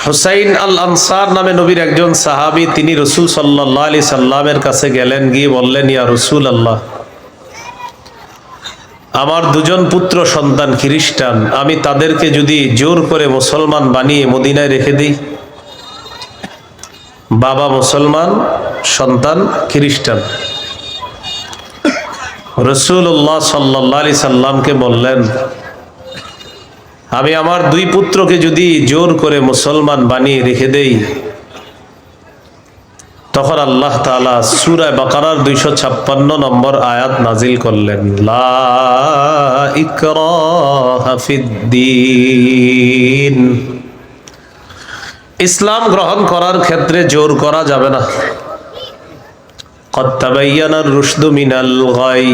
হুসাইন আল answer নামে নবীর একজন সাহাবী, তিনি রাসূল সাল্লাল্লাহু আলাইহি সাল্লামের কাছে গেলেন, গিয়ে বললেন, ইয়া রাসূলুল্লাহ, আমার দুজন পুত্র সন্তান খ্রিস্টান, আমি তাদেরকে যদি জোর করে মুসলমান বানিয়ে মদিনায় রেখে দিই। বাবা মুসলমান, সন্তান খ্রিস্টান। রাসূলুল্লাহ সাল্লাল্লাহু আলাইহি সাল্লামকে বললেন, আমি আমার দুই পুত্রকে যদি জোর করে মুসলমান বানিয়ে রেখে দেই, তখন আল্লাহ তাআলা সূরা বাকারার 256 নম্বর আয়াত নাজিল করলেন, লা ইকরাহা ফিদ্দীন। ইসলাম গ্রহণ করার ক্ষেত্রে জোর করা যাবে না। কদ তাবায়্যানার রুশদু মিনাল গাই।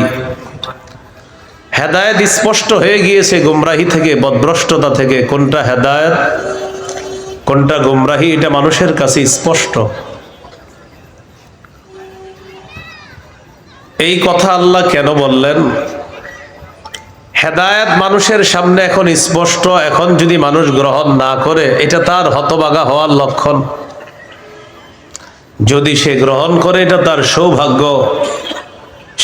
হেদায়েত স্পষ্ট হয়ে গিয়েছে গুমরাহি থেকে, বদভ্রষ্টতা থেকে। কোনটা হেদায়েত, কোনটা গুমরাহি, এটা মানুষের কাছে স্পষ্ট। এই কথা আল্লাহ কেন বললেন? হেদায়েত মানুষের সামনে এখন স্পষ্ট, এখন যদি মানুষ গ্রহণ না করে, এটা তার হতভাগা হওয়ার লক্ষণ। যদি সে গ্রহণ করে, এটা তার সৌভাগ্য,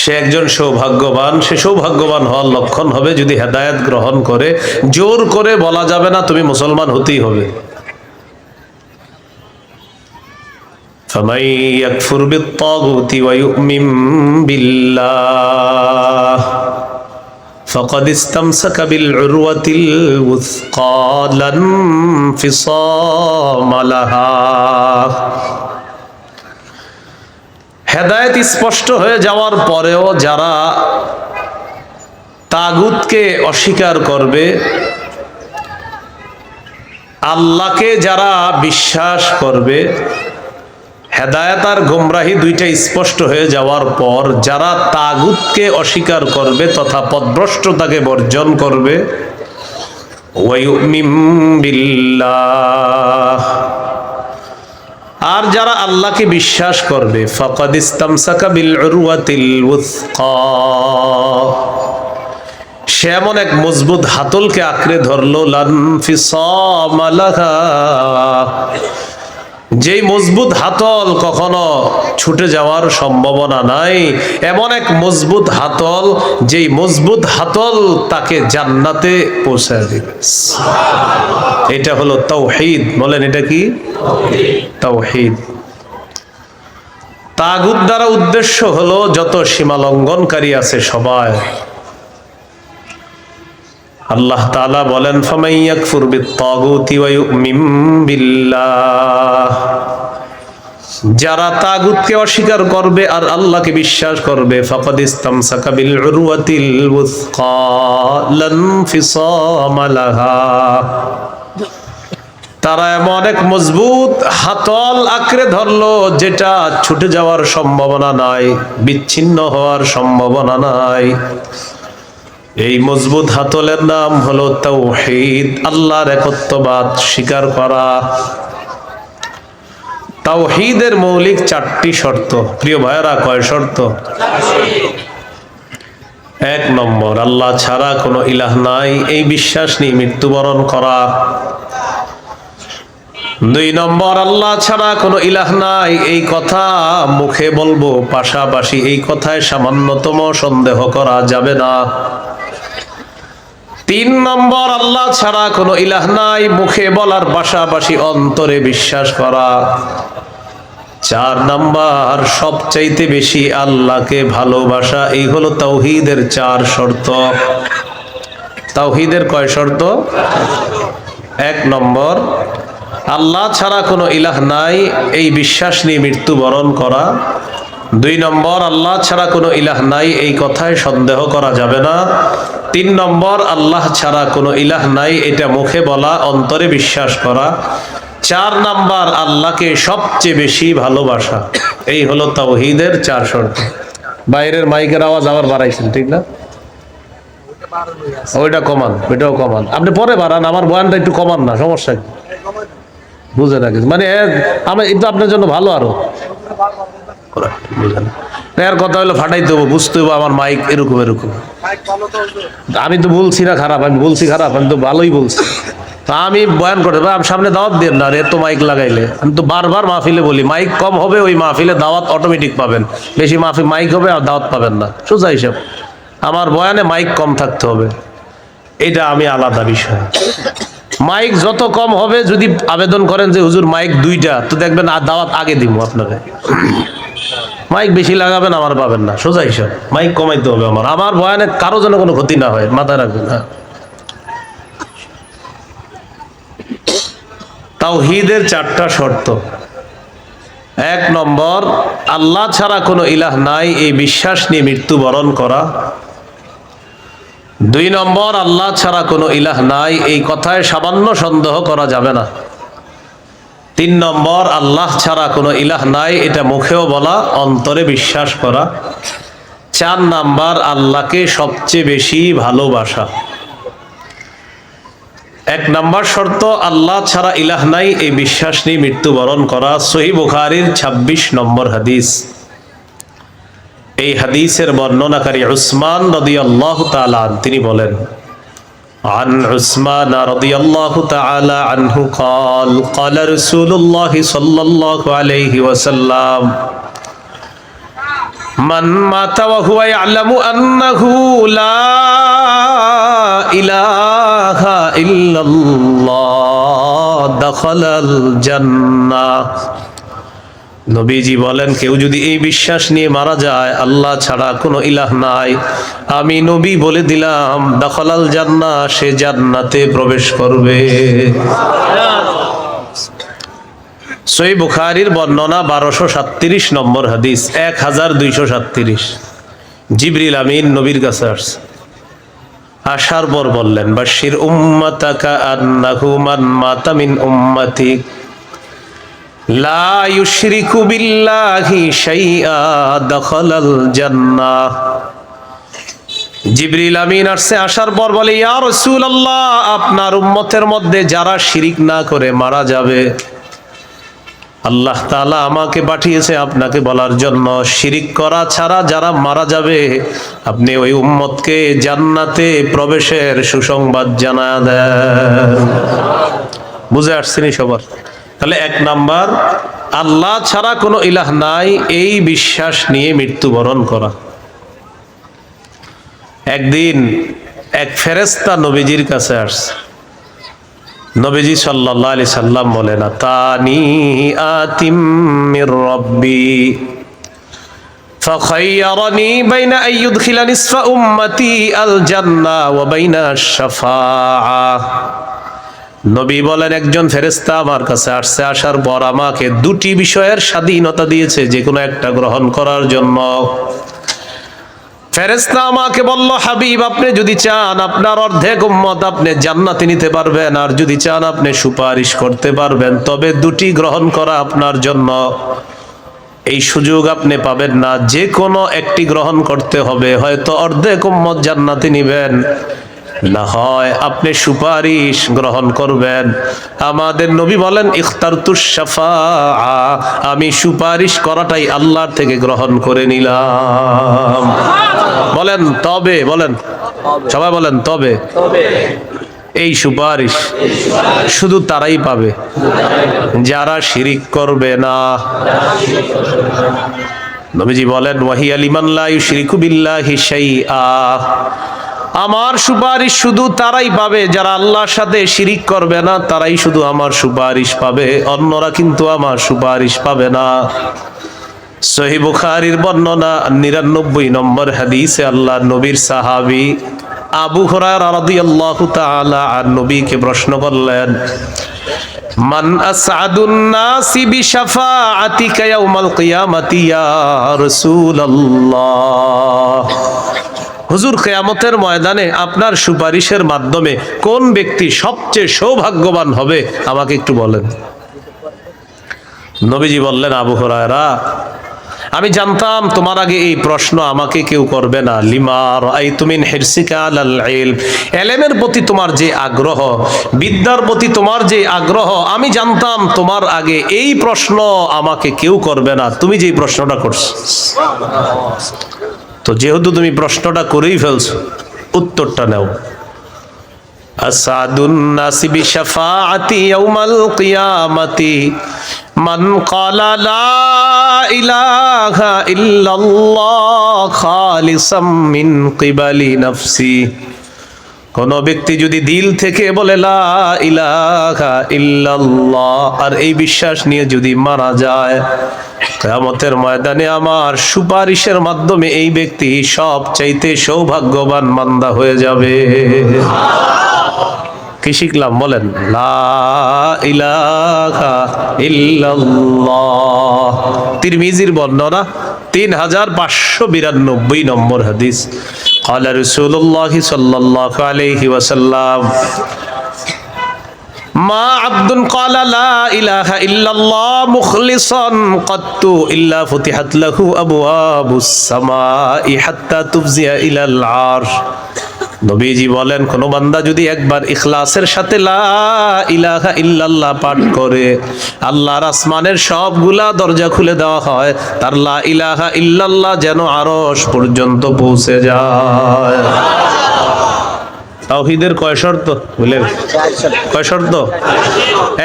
সে একজন সৌভাগ্যবান, সে সৌভাগ্যবান হওয়ার লক্ষণ হবে যদি হেদায়েত গ্রহণ করে। জোর করে বলা যাবে না তুমি মুসলমান হতেই হবে। فَمَن يَكْفُرْ بِالطَّاغُوتِ وَيُؤْمِن بِاللَّهِ فَقَدِ اسْتَمْسَكَ بِالْعُرْوَةِ الْوُثْقَى لَا انفِصَامَ لَهَا। হেদায়েত স্পষ্ট হয়ে যাওয়ার পরেও যারা তাগুতকে অস্বীকার করবে, আল্লাহকে যারা বিশ্বাস করবে, হেদায়েত আর গোমরাহি দুইটা স্পষ্ট হয়ে যাওয়ার পর যারা তাগুতকে অস্বীকার করবে তথা পথভ্রষ্টতাকে বর্জন করবে, ওয়ায়ুমিন বিল্লাহ, আর যারা আল্লাহকে বিশ্বাস করবে, ফাকাদ ইসতামসাকা বিল উরওয়াতিল উসকা, সে এমন এক মজবুত হাতলকে আঁকড়ে ধরলো, লা ইনফিসামা লাহা, যেই মজবুত হাতল কখনো ছুটে যাওয়ার সম্ভাবনা নাই। এমন এক মজবুত হাতল, যেই মজবুত হাতল তাকে জান্নাতে পৌঁছায় দিবে। এটা হলো তাওহীদ। বলেন, এটা কি? তাওহীদ। তাগুত দ্বারা উদ্দেশ্য হলো যত সীমা লঙ্ঘনকারী আছে সবাই। আল্লাহ তাআলা বলেন, ফামান ইয়াকফুর বিত-তাগুতি ওয়া ইউমিন বিল্লাহ, যারা তাগুতকে অস্বীকার করবে আর আল্লাহকে বিশ্বাস করবে, ফাকাদ ইসতামসাকা বিল উরওয়াতিল উসকা লা ইনফিসামা লাহা, তারা এমন এক মজবুত হাতল আঁকড়ে ধরলো যেটা ছুটে যাওয়ার সম্ভাবনা নাই, বিচ্ছিন্ন হওয়ার সম্ভাবনা নাই। এই মজবুত হাতলের নাম হলো তাওহীদ, আল্লাহর একত্ববাদ স্বীকার করা। তাওহীদের মৌলিক 4টি শর্ত। প্রিয় ভাইয়েরা, কয় শর্ত? 1 নম্বর, আল্লাহ ছাড়া কোনো ইলাহ নাই, এই বিশ্বাস নিয়ে মৃত্যুবরণ করা। 2 নম্বর, আল্লাহ ছাড়া কোনো ইলাহ নাই এই কথা মুখে বলবো, পাশাপাশি এই কথায় সামান্যতম সন্দেহ করা যাবে না। 3 নম্বর, আল্লাহ ছাড়া কোনো ইলাহ নাই মুখে বলার পাশাপাশি অন্তরে বিশ্বাস করা। 4 নম্বর, সবচাইতে বেশি আল্লাহকে ভালোবাসা। এই হলো তাওহীদের 4 শর্ত। তাওহীদের কয় শর্ত? 1 নম্বর, আল্লাহ ছাড়া কোনো ইলাহ নাই এই বিশ্বাস নিয়ে মৃত্যুবরণ করা। 2 নম্বর, আল্লাহ ছাড়া কোনো ইলাহ নাই এই কথায় সন্দেহ করা যাবে না। 3 নম্বর, আল্লাহ ছাড়া কোনো ইলাহ নাই এটা মুখে বলা, অন্তরে বিশ্বাস করা। 4 নম্বর, আল্লাহকে সবচেয়ে বেশি ভালোবাসা। এই হলো তাওহীদের 4 শর্ত। বাইরের মাইকের আওয়াজ আবার বাড়াইছেন, ঠিক না? ওইটা কমান, ওইটাও কমান। আপনি পরে বাড়ান, আমার বয়ানটা একটু কমান না, সমস্যা কি? বুঝে রাখিস, মানে আমার এটা আপনার জন্য ভালো। আরো এর কথা হলো ফাটাইতে হবো, বুঝতে হবো আমার মাইক এরকম এরকম। আমি তো বলছি না খারাপ, আমি বলছি খারাপ, আমি তো ভালোই বলছি। তা আমি বয়ান করে দেবো, আমি সামনে দাওয়াত দিয়ে না রে তো মাইক লাগাইলে। আমি তো বারবার মাহফিলে বলি মাইক কম হবে ওই মাহফিলে দাওয়াত অটোমেটিক পাবেন, বেশি মাইক হবে আর দাওয়াত পাবেন না, সোজা হিসাব। আমার বয়ানে মাইক কম থাকতে হবে, এটা আমি আলাদা বিষয়। মাইক যত কম হবে, যদি আবেদন করেন যে হুজুর মাইক 2টা, তো দেখবেন আর দাওয়াত আগে দিব আপনাকে। মাইক বেশি লাগাবেন আমার পাবেন না, সোজা হিসাব। মাইক কমাইতে হবে আমার বয়ানে কারো যেন কোনো ক্ষতি না হয়, মাথায় রাখবেন। হ্যাঁ, তাওহীদের 4টা শর্ত। 1 নম্বর, আল্লাহ ছাড়া কোনো ইলাহ নাই এই বিশ্বাস নিয়ে মৃত্যুবরণ করা। 2 নম্বর, আল্লাহ ছাড়া কোনো ইলাহ নাই এই কথায় সামান্য সন্দেহ করা যাবে না। 3 নম্বর, আল্লাহ ছাড়া কোনো ইলাহ নাই এটা মুখেও বলা, অন্তরে বিশ্বাস করা। 4 নাম্বার, আল্লাহকে সবচেয়ে বেশি ভালোবাসা। 1 নাম্বার শর্ত, আল্লাহ ছাড়া ইলাহ নাই এই বিশ্বাস নিয়ে মৃত্যুবরণ করা। সহিহ বুখারীর 26 নম্বর হাদিস। এই হাদিসের বর্ণনাকারী উসমান রাদিয়াল্লাহু তাআলা তিনি বলেন, عن عثمان رضي الله تعالى عنه قال قال رسول الله صلى الله عليه وسلم من مات وهو يعلم أنه لا إله إلا الله دخل الجنة। নবীজি বলেন, কেউ যদি এই বিশ্বাস নিয়ে মারা যায় আল্লাহ ছাড়া কোনো ইলাহ নাই, আমি নবী বলে দিলাম দাখালাল জান্নাহ, সে জান্নাতে প্রবেশ করবে। সহিহ বুখারীর বর্ণনা 1237 নম্বর হাদিস, 1237। জিবরিল আমিন নবীর কাছে আসছে, আসার পর বললেন, বাশির উম্মাতাকা আন্নাহু মান মাতা মিন উম্মাতিক লা ইউশরিকু বিল্লাহি শাইআ দাখালাল জান্নাহ। জিবরিল আমিন আসছে, আসার পর বলে, ইয়া রাসূলুল্লাহ, আপনার উম্মতের মধ্যে যারা শিরিক না করে মারা যাবে, আল্লাহ তাআলা আমাকে পাঠিয়েছে আপনাকে বলার জন্য, শিরিক করা ছাড়া যারা মারা যাবে আপনি ওই উম্মতকে জান্নাতে প্রবেশের সুসংবাদ জানায় দেন। বুঝে আসছেনি সবার? তাহলে 1 নাম্বার, আল্লাহ ছাড়া কোনো ইলাহ নাই এই বিশ্বাস নিয়ে মৃত্যুবরণ করা। একদিন এক ফেরেশতা নবীজির কাছে আসছে। নবীজি সাল্লাল্লাহু আলাইহি সাল্লাম বলেন, আতানি আতিম মির রাব্বি ফাখায়্যারানি বাইনা আন ইউদখিলা নিসফা উম্মতি আল জান্নাহ ওয়া বাইনা আশ-শাফাআহ। নবী বলেন, একজন ফেরেশতা আমার কাছে আসছে, আসার পর আমাকে 2টি বিষয়ের স্বাধীনতা দিয়েছে যে কোনো একটা গ্রহণ করার জন্য। ফেরেশতা আমাকে বলল, হাবিব, আপনি যদি চান আপনার অর্ধেক উম্মত আপনি জান্নাতে নিতে পারবেন, আর যদি চান আপনি সুপারিশ করতে পারবেন, তবে 2টি গ্রহণ করা আপনার জন্য। এই সুযোগ আপনি পাবেন না, যে কোনো একটি গ্রহণ করতে হবে। হয়তো অর্ধেক উম্মত জান্নাতে নিবেন, না হয় আপনি সুপারিশ গ্রহণ করবেন। আমাদের নবী বলেন, ইখতারতুশ শাফাআ, আমি সুপারিশ করাটাই আল্লাহর থেকে গ্রহণ করে নিলাম। বলেন তবে, বলেন সবাই বলেন তবে। এই সুপারিশ শুধু তারাই পাবে যারা শিরিক করবে না। নবীজি বলেন, ওয়াহিয়া লিমান লা ইউশরিকু বিল্লাহি শাইআ, আমার সুপারিশ শুধু তারাই পাবে যারা আল্লাহর সাথে শিরিক করবে না, তারাই শুধু আমার সুপারিশ পাবে, অন্যরা কিন্তু আমার সুপারিশ পাবে না। সহিহ বুখারীর বর্ণনা 99 নম্বর হাদিসে আল্লাহর নবীর সাহাবী আবু হুরায়রা রাদিয়াল্লাহু তাআলা আন নবীকে প্রশ্ন করলেন, মান আসআদুন নাসি বিশাফাআতিকা ইয়াউমাল কিয়ামাতি ইয়া রাসূলুল্লাহ। হুজুর, কিয়ামতের ময়দানে আপনার সুপারিশের মাধ্যমে কোন ব্যক্তি সবচেয়ে সৌভাগ্যবান হবে আমাকে একটু বলেন। নবীজি বললেন, আবু হুরায়রা, আমি জানতাম তোমার আগে এই প্রশ্ন আমাকে কেউ করবে না। লিমা রাআইতু মিন হিরসিকা আলাল ইলম, ইলমের প্রতি তোমার যে আগ্রহ, বিদ্যার প্রতি তোমার যে আগ্রহ, আমি জানতাম তোমার আগে এই প্রশ্ন আমাকে কেউ করবে না, তুমি যে প্রশ্নটা করছো। তো যেহেতু তুমি প্রশ্নটা করেই ফেলছো, উত্তরটা নাও। আসাদুন নাসি বিশাফাআতি ইয়াউমাল কিয়ামাতি মান ক্বালা লা ইলাহা ইল্লাল্লাহ খালিসাম মিন কিবালি নাফসি। কোন ব্যক্তি যদি দিল থেকে বলে লা ইলাহা ইল্লাল্লাহ আর এই বিশ্বাস নিয়ে যদি মারা যায়, কিয়ামতের ময়দানে আমার সুপারিশের মাধ্যমে এই ব্যক্তি সবচাইতে সৌভাগ্যবান বান্দা হয়ে যাবে। কি শিখলাম বলেন? লা ইলাহা ইল্লাল্লাহ। তিরমিজির বর্ণনা 3592 নম্বর হাদিস। قال رسول الله صلى الله عليه وسلم ما عبد قال لا إله إلا الله مخلصا قط إلا فتحت له أبواب السماء حتى تفزع إلى العرش। নবীজি বলেন, কোন বান্দা যদি একবার ইখলাসের সাথে লা ইলাহা ইল্লাল্লাহ পাঠ করে, আল্লাহর আসমানের সবগুলা দরজা খুলে দেওয়া হয়, তার লা ইলাহা ইল্লাল্লাহ যেন আরশ পর্যন্ত পৌঁছে যায়। তাওহীদের কয় শর্ত বলেন? কয় শর্ত?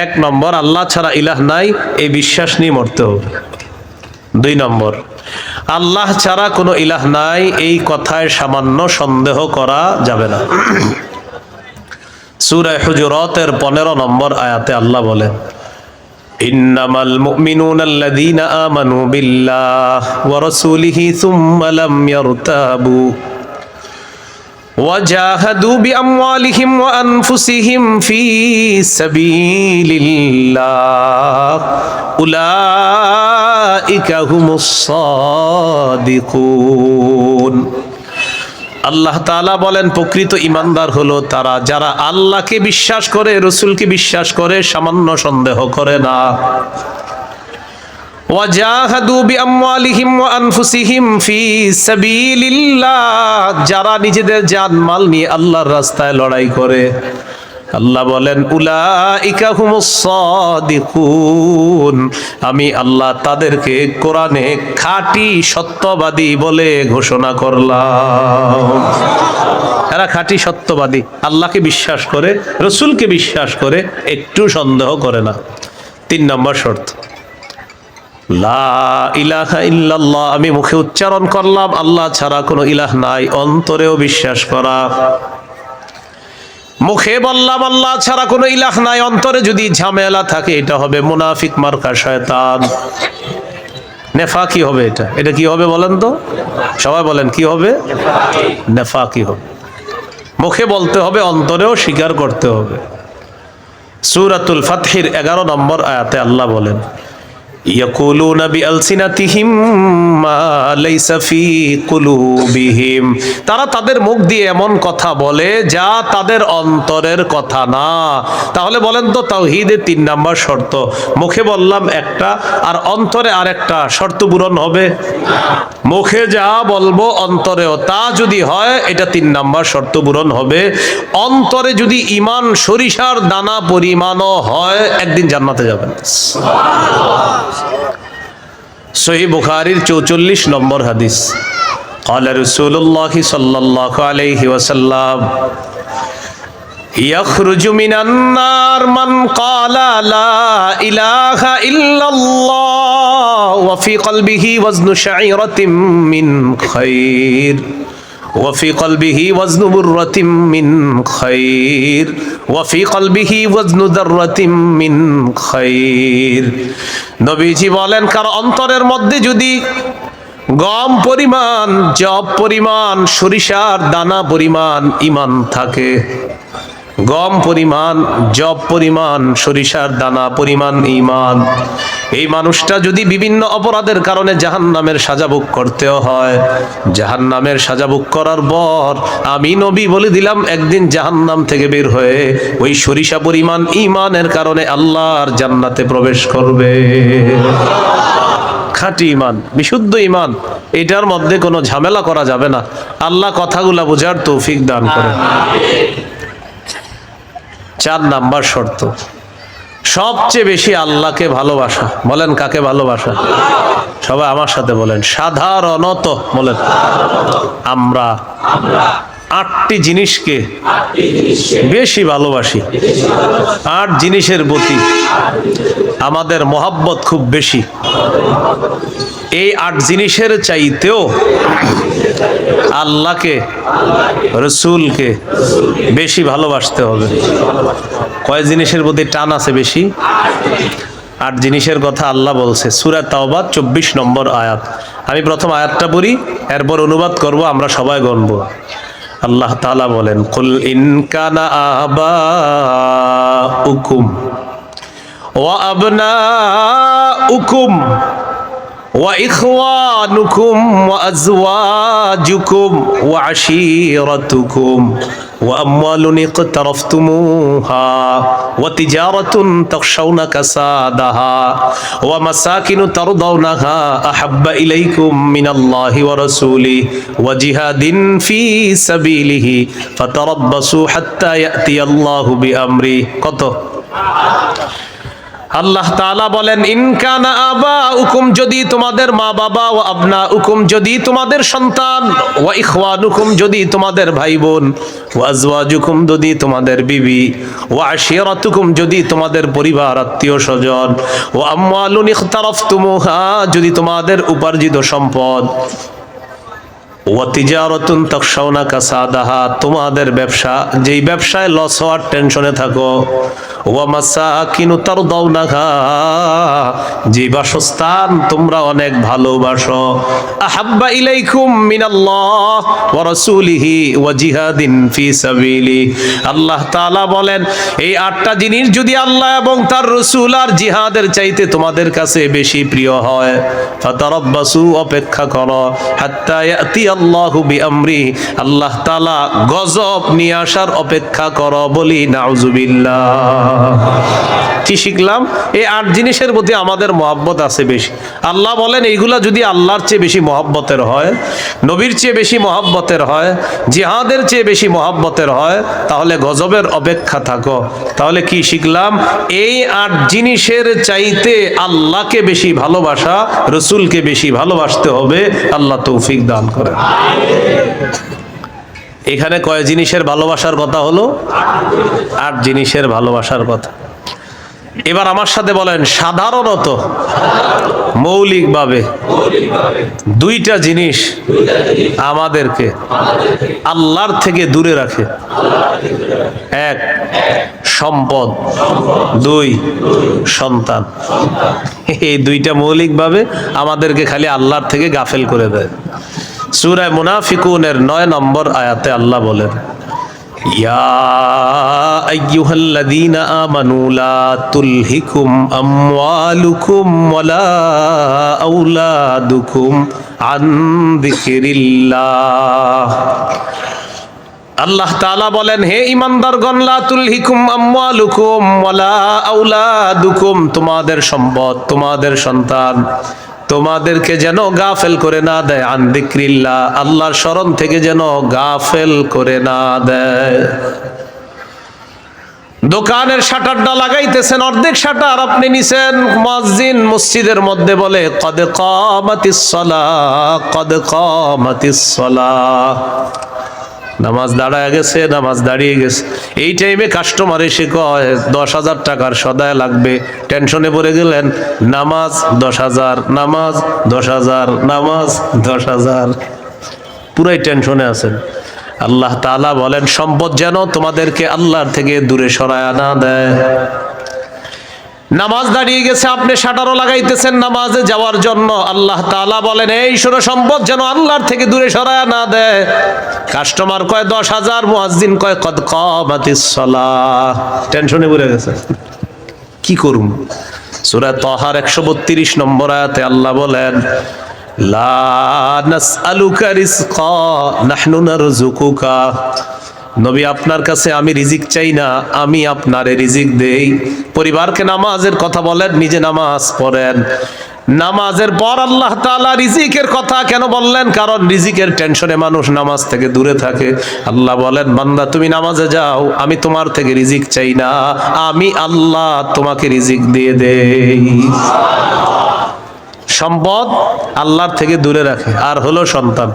1 নম্বর, আল্লাহ ছাড়া ইলাহ নাই, এই বিশ্বাস নিয়ে মরতে হবে। 2 নম্বর, আল্লাহ ছাড়া কোনো ইলাহ নাই, এই কথায় সামান্য সন্দেহ করা যাবে না। সূরা হুজুরাতের 15 নম্বর আয়াতে আল্লাহ বলেন, ইন্নামাল মুমিনুনা আল্লাযীনা আমানু বিল্লাহি ওয়া রাসূলিহি সুম্মা লাম ইয়ারতাবু وجاهدوا بأموالهم وأنفسهم في سبيل الله أولئك هم الصادقون। আল্লাহ তাআলা বলেন, প্রকৃত ঈমানদার হলো তারা যারা আল্লাহকে বিশ্বাস করে, রাসূলকে বিশ্বাস করে, সামান্য সন্দেহ করে না। وجاهدوا بأموالهم وأنفسهم في سبيل الله, যারা নিজেদের জান মাল নিয়ে আল্লাহর রাস্তায় লড়াই করে। আল্লাহ বলেন, উলাইকা হুমুস সাদিকুন, আমি আল্লাহ তাদেরকে কোরআনে খাঁটি সত্যবাদী বলে ঘোষণা করলাম। এরা খাঁটি সত্যবাদী, আল্লাহকে বিশ্বাস করে, রাসূলকে বিশ্বাস করে, একটু সন্দেহ করে না। 3 নম্বর শর্ত, লা ইলাহা ইল্লাল্লাহ, আমি মুখে উচ্চারণ করলাম আল্লাহ ছাড়া কোনো ইলাহ নাই, অন্তরেও বিশ্বাস করা। মুখে বললাম আল্লাহ ছাড়া কোনো ইলাহ নাই, অন্তরে যদি ঝামেলা থাকে, এটা হবে মুনাফিক মার্কা শয়তান, নেফাকি হবে। এটা কি হবে বলেন তো? সবাই বলেন, কি হবে? নেফাকি হবে। মুখে বলতে হবে, অন্তরেও স্বীকার করতে হবে। সূরাতুল ফাতহির 11 নম্বর আয়াতে আল্লাহ বলেন, ইয়াকুলুনা বিআলসিনাতিহিম মা লাইসা ফি কুলুবিহিম, তারা তাদের মুখ দিয়ে এমন কথা বলে যা তাদের অন্তরের কথা না। তাহলে বলেন তো, তাওহীদের 3 নম্বর শর্ত, মুখে বললাম একটা আর অন্তরে আরেকটা, শর্ত পূরণ হবে? মুখে যা বলবো অন্তরেও তা যদি হয়, এটা 3 নম্বর শর্ত পূরণ হবে। অন্তরে যদি ঈমান সরিষার দানা পরিমাণও হয়, একদিন জান্নাতে যাবেন। সহিহ বুখারীর 44 নম্বর হাদিস। قال رسول الله صلى الله عليه وسلم يخرج من النار من قال لا إله إلا الله وفي قلبه وزن شعيرة من خير وفي قلبه وزن برة من خير وفي قلبه وزن ذرة من خير। নবীজি বলেন, কার অন্তরের মধ্যে যদি গম পরিমাণ, জব পরিমাণ, সরিষার দানা পরিমাণ ঈমান থাকে, গম পরিমাণ, জব পরিমাণ, সরিষার দানা পরিমাণ ঈমান, এই মানুষটা যদি বিভিন্ন অপরাধের কারণে জাহান্নামের সাজা ভোগ করতেও হয়, জাহান্নামের সাজা ভোগ করার পর আমি নবী বলে দিলাম, একদিন জাহান্নাম থেকে বের হয়ে ওই সরিষা পরিমাণ ঈমানের কারণে আল্লাহর জান্নাতে প্রবেশ করবে। খাঁটি ঈমান, বিশুদ্ধ ঈমান, এটার মধ্যে কোনো ঝামেলা করা যাবে না। আল্লাহ কথাগুলা বোঝার তৌফিক দান করেন। 4 নাম্বার শর্ত, সবচেয়ে বেশি আল্লাহকে ভালোবাসা। বলেন, কাকে ভালোবাসা? সবাই আমার সাথে বলেন, সাধারণত বলেন, আমরা 8টি জিনিসকে বেশি ভালোবাসি। 8 জিনিসের প্রতি আমাদের মহব্বত খুব বেশি। এই 8 জিনিসের চাইতেও আল্লাহকে, রসুলকে বেশি ভালোবাসতে হবে। কয় জিনিসের প্রতি টান আছে বেশি? 8 জিনিসের কথা আল্লাহ বলছে সূরা তাওবা 24 নম্বর আয়াত। আমি প্রথম আয়াতটা পড়ি, এরপর অনুবাদ করব, আমরা সবাই গণব। আল্লাহ তাআলা বলেন, কুল ইন কানা আবাউকুম ওয়া আবনাউকুম ওয়া ইখওয়ানুকুম ওয়া আজওয়াজুকুম ওয়া আশীরাতুকুম ওয়া আমওয়ালুন ইকতারাফতুমুহা ওয়া তিজারাতুন তাখশাউনা কাসাদাহা ওয়া মাসাকিনু তারদাউনাহা আহাব্বা ইলাইকুম মিনাল্লাহি ওয়া রাসূলিহি ওয়া জিহাদিন ফি সাবিলিহি ফাতারাব্বাসু হাত্তা ইয়াতিয়াল্লাহু বিআমরি। কত? আল্লাহ তাআলা বলেন, ইন কানা আবাউকুম, যদি তোমাদের মা বাবা, ওয়া আবনাউকুম, যদি তোমাদের সন্তান, ওয়া ইখওয়ানুকুম, যদি তোমাদের ভাই বোন, ওয়া আজওয়াজুকুম, যদি তোমাদের বিবি, ওয়া আশীরাতুকুম, যদি তোমাদের পরিবার আত্মীয় স্বজন, ওয়া আমওয়ালুন ইখতারাফতুমুহা, যদি তোমাদের উপার্জিত সম্পদ, ওয়া তিজারাতুন তাখশাউনা কাসাদাহা, তোমাদের ব্যবসা, যেই ব্যবসায় লস হওয়ার টেনশনে থাকো, ওয়া মাসাকিনু তারদাউনাহা, যে বাসস্থান তোমরা অনেক ভালোবাসো, আহাব্বা ইলাইকুম মিনাল্লাহ ওয়া রাসূলিহি ওয়া জিহাদিন ফি সাবিলি। আল্লাহ তাআলা বলেন, এই 8টা জিনিস যদি আল্লাহ এবং তার রাসূল আর জিহাদের চাইতে তোমাদের কাছে বেশি প্রিয় হয়, ফাতারাব্বাসু, অপেক্ষা করো, হাত্তা ইয়াতি আল্লাহু বিআমরি, আল্লাহ তাআলা গজব নিয়ে আসার অপেক্ষা করো। বলি নাউজুবিল্লাহ। কি শিখলাম? এই 8 জিনিসের প্রতি আমাদের মহব্বত আছে বেশি। আল্লাহ বলেন, এইগুলা যদি আল্লাহর চেয়ে বেশি মহব্বতের হয়, নবীর চেয়ে বেশি মহব্বতের হয়, জিহাদের চেয়ে বেশি মহব্বতের হয়, তাহলে গজবের অপেক্ষা থাকো। তাহলে কি শিখলাম? এই 8 জিনিসের চাইতে আল্লাহকে বেশি ভালোবাসা, রসুলকে বেশি ভালোবাসতে হবে। আল্লাহ তৌফিক দান করেন। এখানে কয় জিনিসের ভালোবাসার কথা হলো? 8 জিনিসের ভালোবাসার কথা। এবার আমার সাথে বলেন, সাধারণত মৌলিকভাবে 2টা জিনিস আমাদেরকে আল্লাহর থেকে দূরে রাখে। 1 সম্পদ, 2 সন্তান। এই 2টা মৌলিকভাবে আমাদেরকে খালি আল্লাহর থেকে গাফেল করে দেয়। সূরা মুনাফিকুনের 9 নম্বর আয়াতে আল্লাহ বলেন, ইয়া আইয়ুহাল্লাযীনা আমানু লা তুলহিকুম আমওয়ালুকুম ওয়ালা আওলাদুকুম আন যিকরিল্লাহ। আল্লাহ তাআলা বলেন, হে ঈমানদারগণ, লা তুলহিকুম আমওয়ালুকুম ওয়ালা আওলাদুকুম, তোমাদের সম্পদ, তোমাদের সন্তান তোমাদেরকে যেন গাফেল করে না দেয়, আন যিকরিল্লাহ, আল্লাহর স্মরণ থেকে যেন গাফেল করে না দেয়। দোকানের শাটারটা লাগাইতেছেন, অর্ধেক শাটার আপনি নিছেন, মুয়াজ্জিন মসজিদের মধ্যে বলে, কদ কামাতিস সালাহ, কদ কামাতিস সালাহ, নামাজ দাঁড়ায় গেছে, নামাজ দাঁড়িয়ে গেছে। এই টাইমে কাস্টমার এসে কয় 10,000 টাকার সদায় লাগবে, টেনশনে পড়ে গেলেন, নামাজ 10,000, নামাজ 10,000, নামাজ 10,000, পুরাই টেনশনে আছেন। আল্লাহ তাআলা বলেন, সম্পদ যেন তোমাদেরকে আল্লাহর থেকে দূরে সরায় না দেয়। নামাজ দাঁড়িয়ে গেছে, আপনি শাটারও লাগাইতেছেন নামাজে যাওয়ার জন্য, আল্লাহ তাআলা বলেন, এই শোনো, সম্পদ যেন আল্লাহর থেকে দূরে সরায় না দেয়। কাস্টমার কয় 10,000, মুয়াজ্জিন কয় কদ কামাতিস সালাহ, টেনশনে পড়ে গেছে, কি করুন? সূরা তাহার 132 নম্বর আয়াতে আল্লাহ বলেন, লা নাসআলুকা রিজকা নাহনু নারযুকুকা, নবী আপনার কাছে আমি রিজিক চাই না, আমি আপনারে রিজিক দেই। পরিবারকে নামাজের কথা বলেন, নিজে নামাজ পড়েন। নামাজের পর আল্লাহ তাআলা রিজিকের কথা কেন বললেন? কারণ রিজিকের টেনশনে মানুষ নামাজ থেকে দূরে থাকে। আল্লাহ বলেন, বান্দা তুমি নামাজে যাও, আমি তোমার থেকে রিজিক চাই না, আমি আল্লাহ তোমাকে রিজিক দিয়ে দেই। সম্পদ আল্লাহর থেকে দূরে রাখে। আর হলো সন্তান,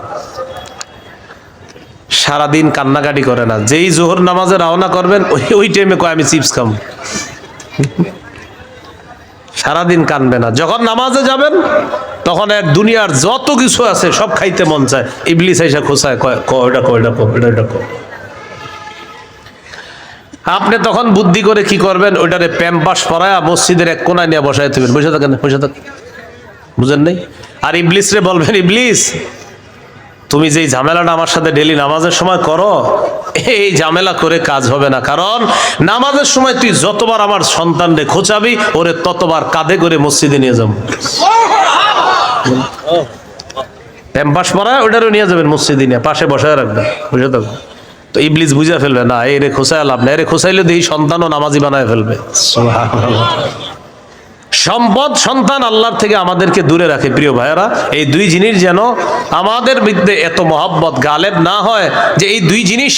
সারাদিন কান্নাকাটি করে না, যেই জোহর নামাজে রওনা করবেন ওই টাইমে কয় আমি চিপস খাবো। সারাদিন কানবে না। যখন নামাজে যাবেন তখন এক দুনিয়ার যত কিছু আছে সব খাইতে মন চায়, ইবলিস এসে খোঁচায়, কয়টা কয়টা এটা কো। আপনি তখন বুদ্ধি করে কি করবেন, ওইটারে প্যাম্পাস পরায়া মসজিদের এক কোনায় নিয়ে বসায় থাকবেন, বসে থাকেন বসে থাকেন, বুঝেন নাই? আর ইবলিস রে বলবেন, ইবলিস তুমি যেই ঝামেলাটা আমার সাথে ডেলি নামাজের সময় করো, এই ঝামেলা করে কাজ হবে না, কারণ নামাজের সময় তুই যতবার আমার সন্তানরে খোঁচাবি ওরে ততবার কাঁধে করে মসজিদে নিয়ে যাবো। প্যাম্পাস পরায় ওইটারও নিয়ে যাবেন মসজিদে, নিয়ে পাশে বসায় রাখবেন, বুঝে থাকবেন। তো ইবলিস বুঝে ফেলবে না, এরে খোঁচায় লাভ না, এরে খোঁচাইলে দেখি সন্তানও নামাজি বানায় ফেলবে। সম্পদ সন্তান আল্লাহর থেকে আমাদেরকে দূরে রাখে। প্রিয় ভাইয়েরা, এই দুই জিনিস যেন আমাদের মধ্যে এত মহব্বত গালেব না হয় যে এই দুই জিনিস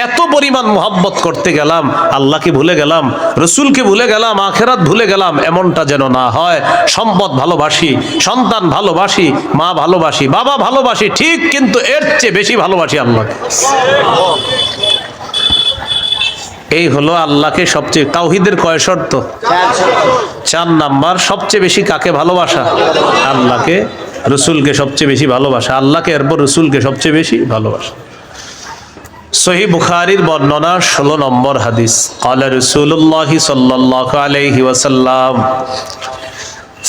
এত পরিমাণ মহব্বত করতে গেলাম আল্লাহকে ভুলে গেলাম, রসুলকে ভুলে গেলাম, আখেরাত ভুলে গেলাম, এমনটা যেন না হয়। সম্পদ ভালোবাসি, সন্তান ভালোবাসি, মা ভালোবাসি, বাবা ভালোবাসি ঠিক, কিন্তু এর চেয়ে বেশি ভালোবাসি আল্লাহকে। এই হলো আল্লাহকে সবচেয়ে, তাওহীদের কয় শর্ত? 4 নাম্বার। সবচেয়ে বেশি কাকে ভালোবাসা? আল্লাহকে, রসুলকে সবচেয়ে বেশি ভালোবাসা, আল্লাহকে এরপর রসুলকে সবচেয়ে বেশি ভালোবাসা। সহিহ বুখারীর বর্ণনা 16 নম্বর হাদিস, ক্বালা রাসূলুল্লাহ সাল্লাল্লাহু আলাইহি ওয়াসাল্লাম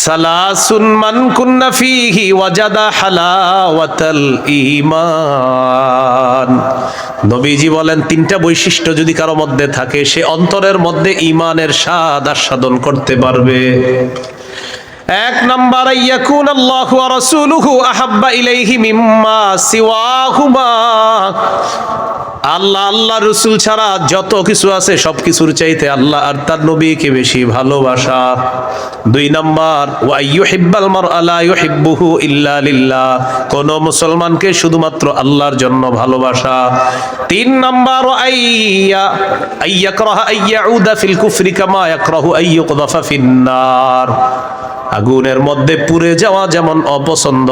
সালাসুন মান কুন্না ফীহি ওয়াজাদা হালাওয়াতাল ঈমান। নবীজি বলেন 3টা বৈশিষ্ট্য যদি কারো মধ্যে থাকে সে অন্তরের মধ্যে ঈমানের স্বাদ আস্বাদন করতে পারবে। 1 নাম্বার, ইয়াকুন আল্লাহু ওয়া রাসূলুহু আহাব্বা ইলাইহি মিম্মা সিওয়াহুমা। আল্লাহ, আল্লাহ রসুল ছাড়া যত কিছু আছে সবকিছুর চাইতে আল্লাহ আর তার নবীকে বেশি ভালোবাসা। 2 নাম্বার, ওয়া ইউহিব্বাল মারআ লা ইউহিব্বুহু ইল্লা লিল্লাহ। কোন মুসলমানকে শুধুমাত্র আল্লাহর জন্য ভালোবাসা। 3 নাম্বার, আইয়াকরাহা আইয়াউদা ফিল কুফরি কামা ইয়াকরাহু আইয়ুকযাফা ফিন্নার। আগুনের মধ্যে পুড়ে যাওয়া যেমন অপছন্দ,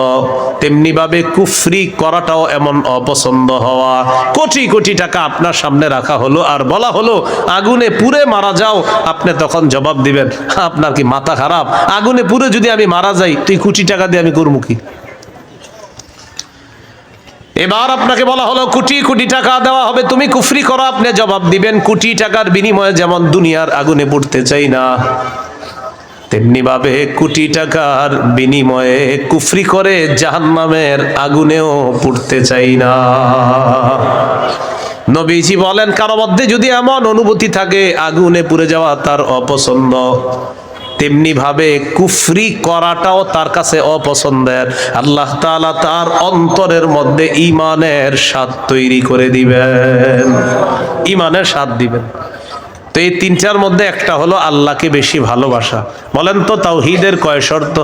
তেমনি ভাবে কুফরি করাটাও এমন অপছন্দ হওয়া। কোটি কোটি টাকা আপনার সামনে রাখা হলো আর বলা হলো আগুনে পুড়ে মারা যাও, আপনি তখন জবাব দিবেন আপনার কি মাথা খারাপ? আগুনে পুড়ে যদি আমি মারা যাই তুই কোটি টাকা দিয়ে আমি করবো কি? এবার আপনাকে বলা হলো কোটি কোটি টাকা দেওয়া হবে, তুমি কুফরি করো, আপনি জবাব দিবেন কোটি টাকার বিনিময়ে যেমন দুনিয়ার আগুনে পড়তে চাই না, তেমনি ভাবে কোটি টাকার বিনিময়ে কুফরি করে জাহান্নামের আগুনেও পড়তে চাই না। নবীজি বলেন কারো মধ্যে যদি এমন অনুভূতি থাকে আগুনে পুড়ে যাওয়া তার অপছন্দ, তেমনি ভাবে কুফরি করাটাও তার কাছে অপছন্দের, আল্লাহ তাআলা তার অন্তরের মধ্যে ঈমানের স্বাদ তৈরি করে দিবেন, ঈমানের স্বাদ দিবেন। তো এই 3টার মধ্যে একটা হলো আল্লাহকে বেশি ভালোবাসা। বলেন তো তাওহীদের কয় শর্ত?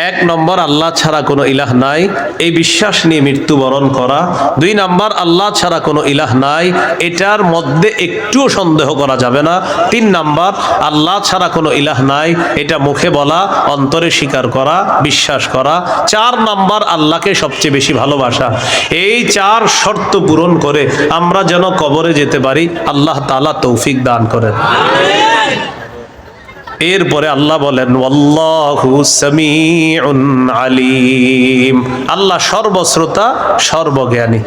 1 নম্বর, আল্লাহ ছাড়া কোনো ইলাহ নাই, এই বিশ্বাস নিয়ে মৃত্যুবরণ করা। 2 নাম্বার, আল্লাহ ছাড়া কোনো ইলাহ নাই, এটার মধ্যে একটুও সন্দেহ করা যাবে না। 3 নাম্বার, আল্লাহ ছাড়া কোনো ইলাহ নাই, এটা মুখে বলা, অন্তরে স্বীকার করা, বিশ্বাস করা। 4 নাম্বার, আল্লাহকে সবচেয়ে বেশি ভালোবাসা। এই 4 শর্ত পূরণ করে আমরা যেন কবরে যেতে পারি, আল্লাহ তাআলা তৌফিক দান করেন। এরপরে আল্লাহ বলেন ওয়াল্লাহু সামিউন আলিম, আল্লাহ সর্বশ্রোতা সর্বজ্ঞানী।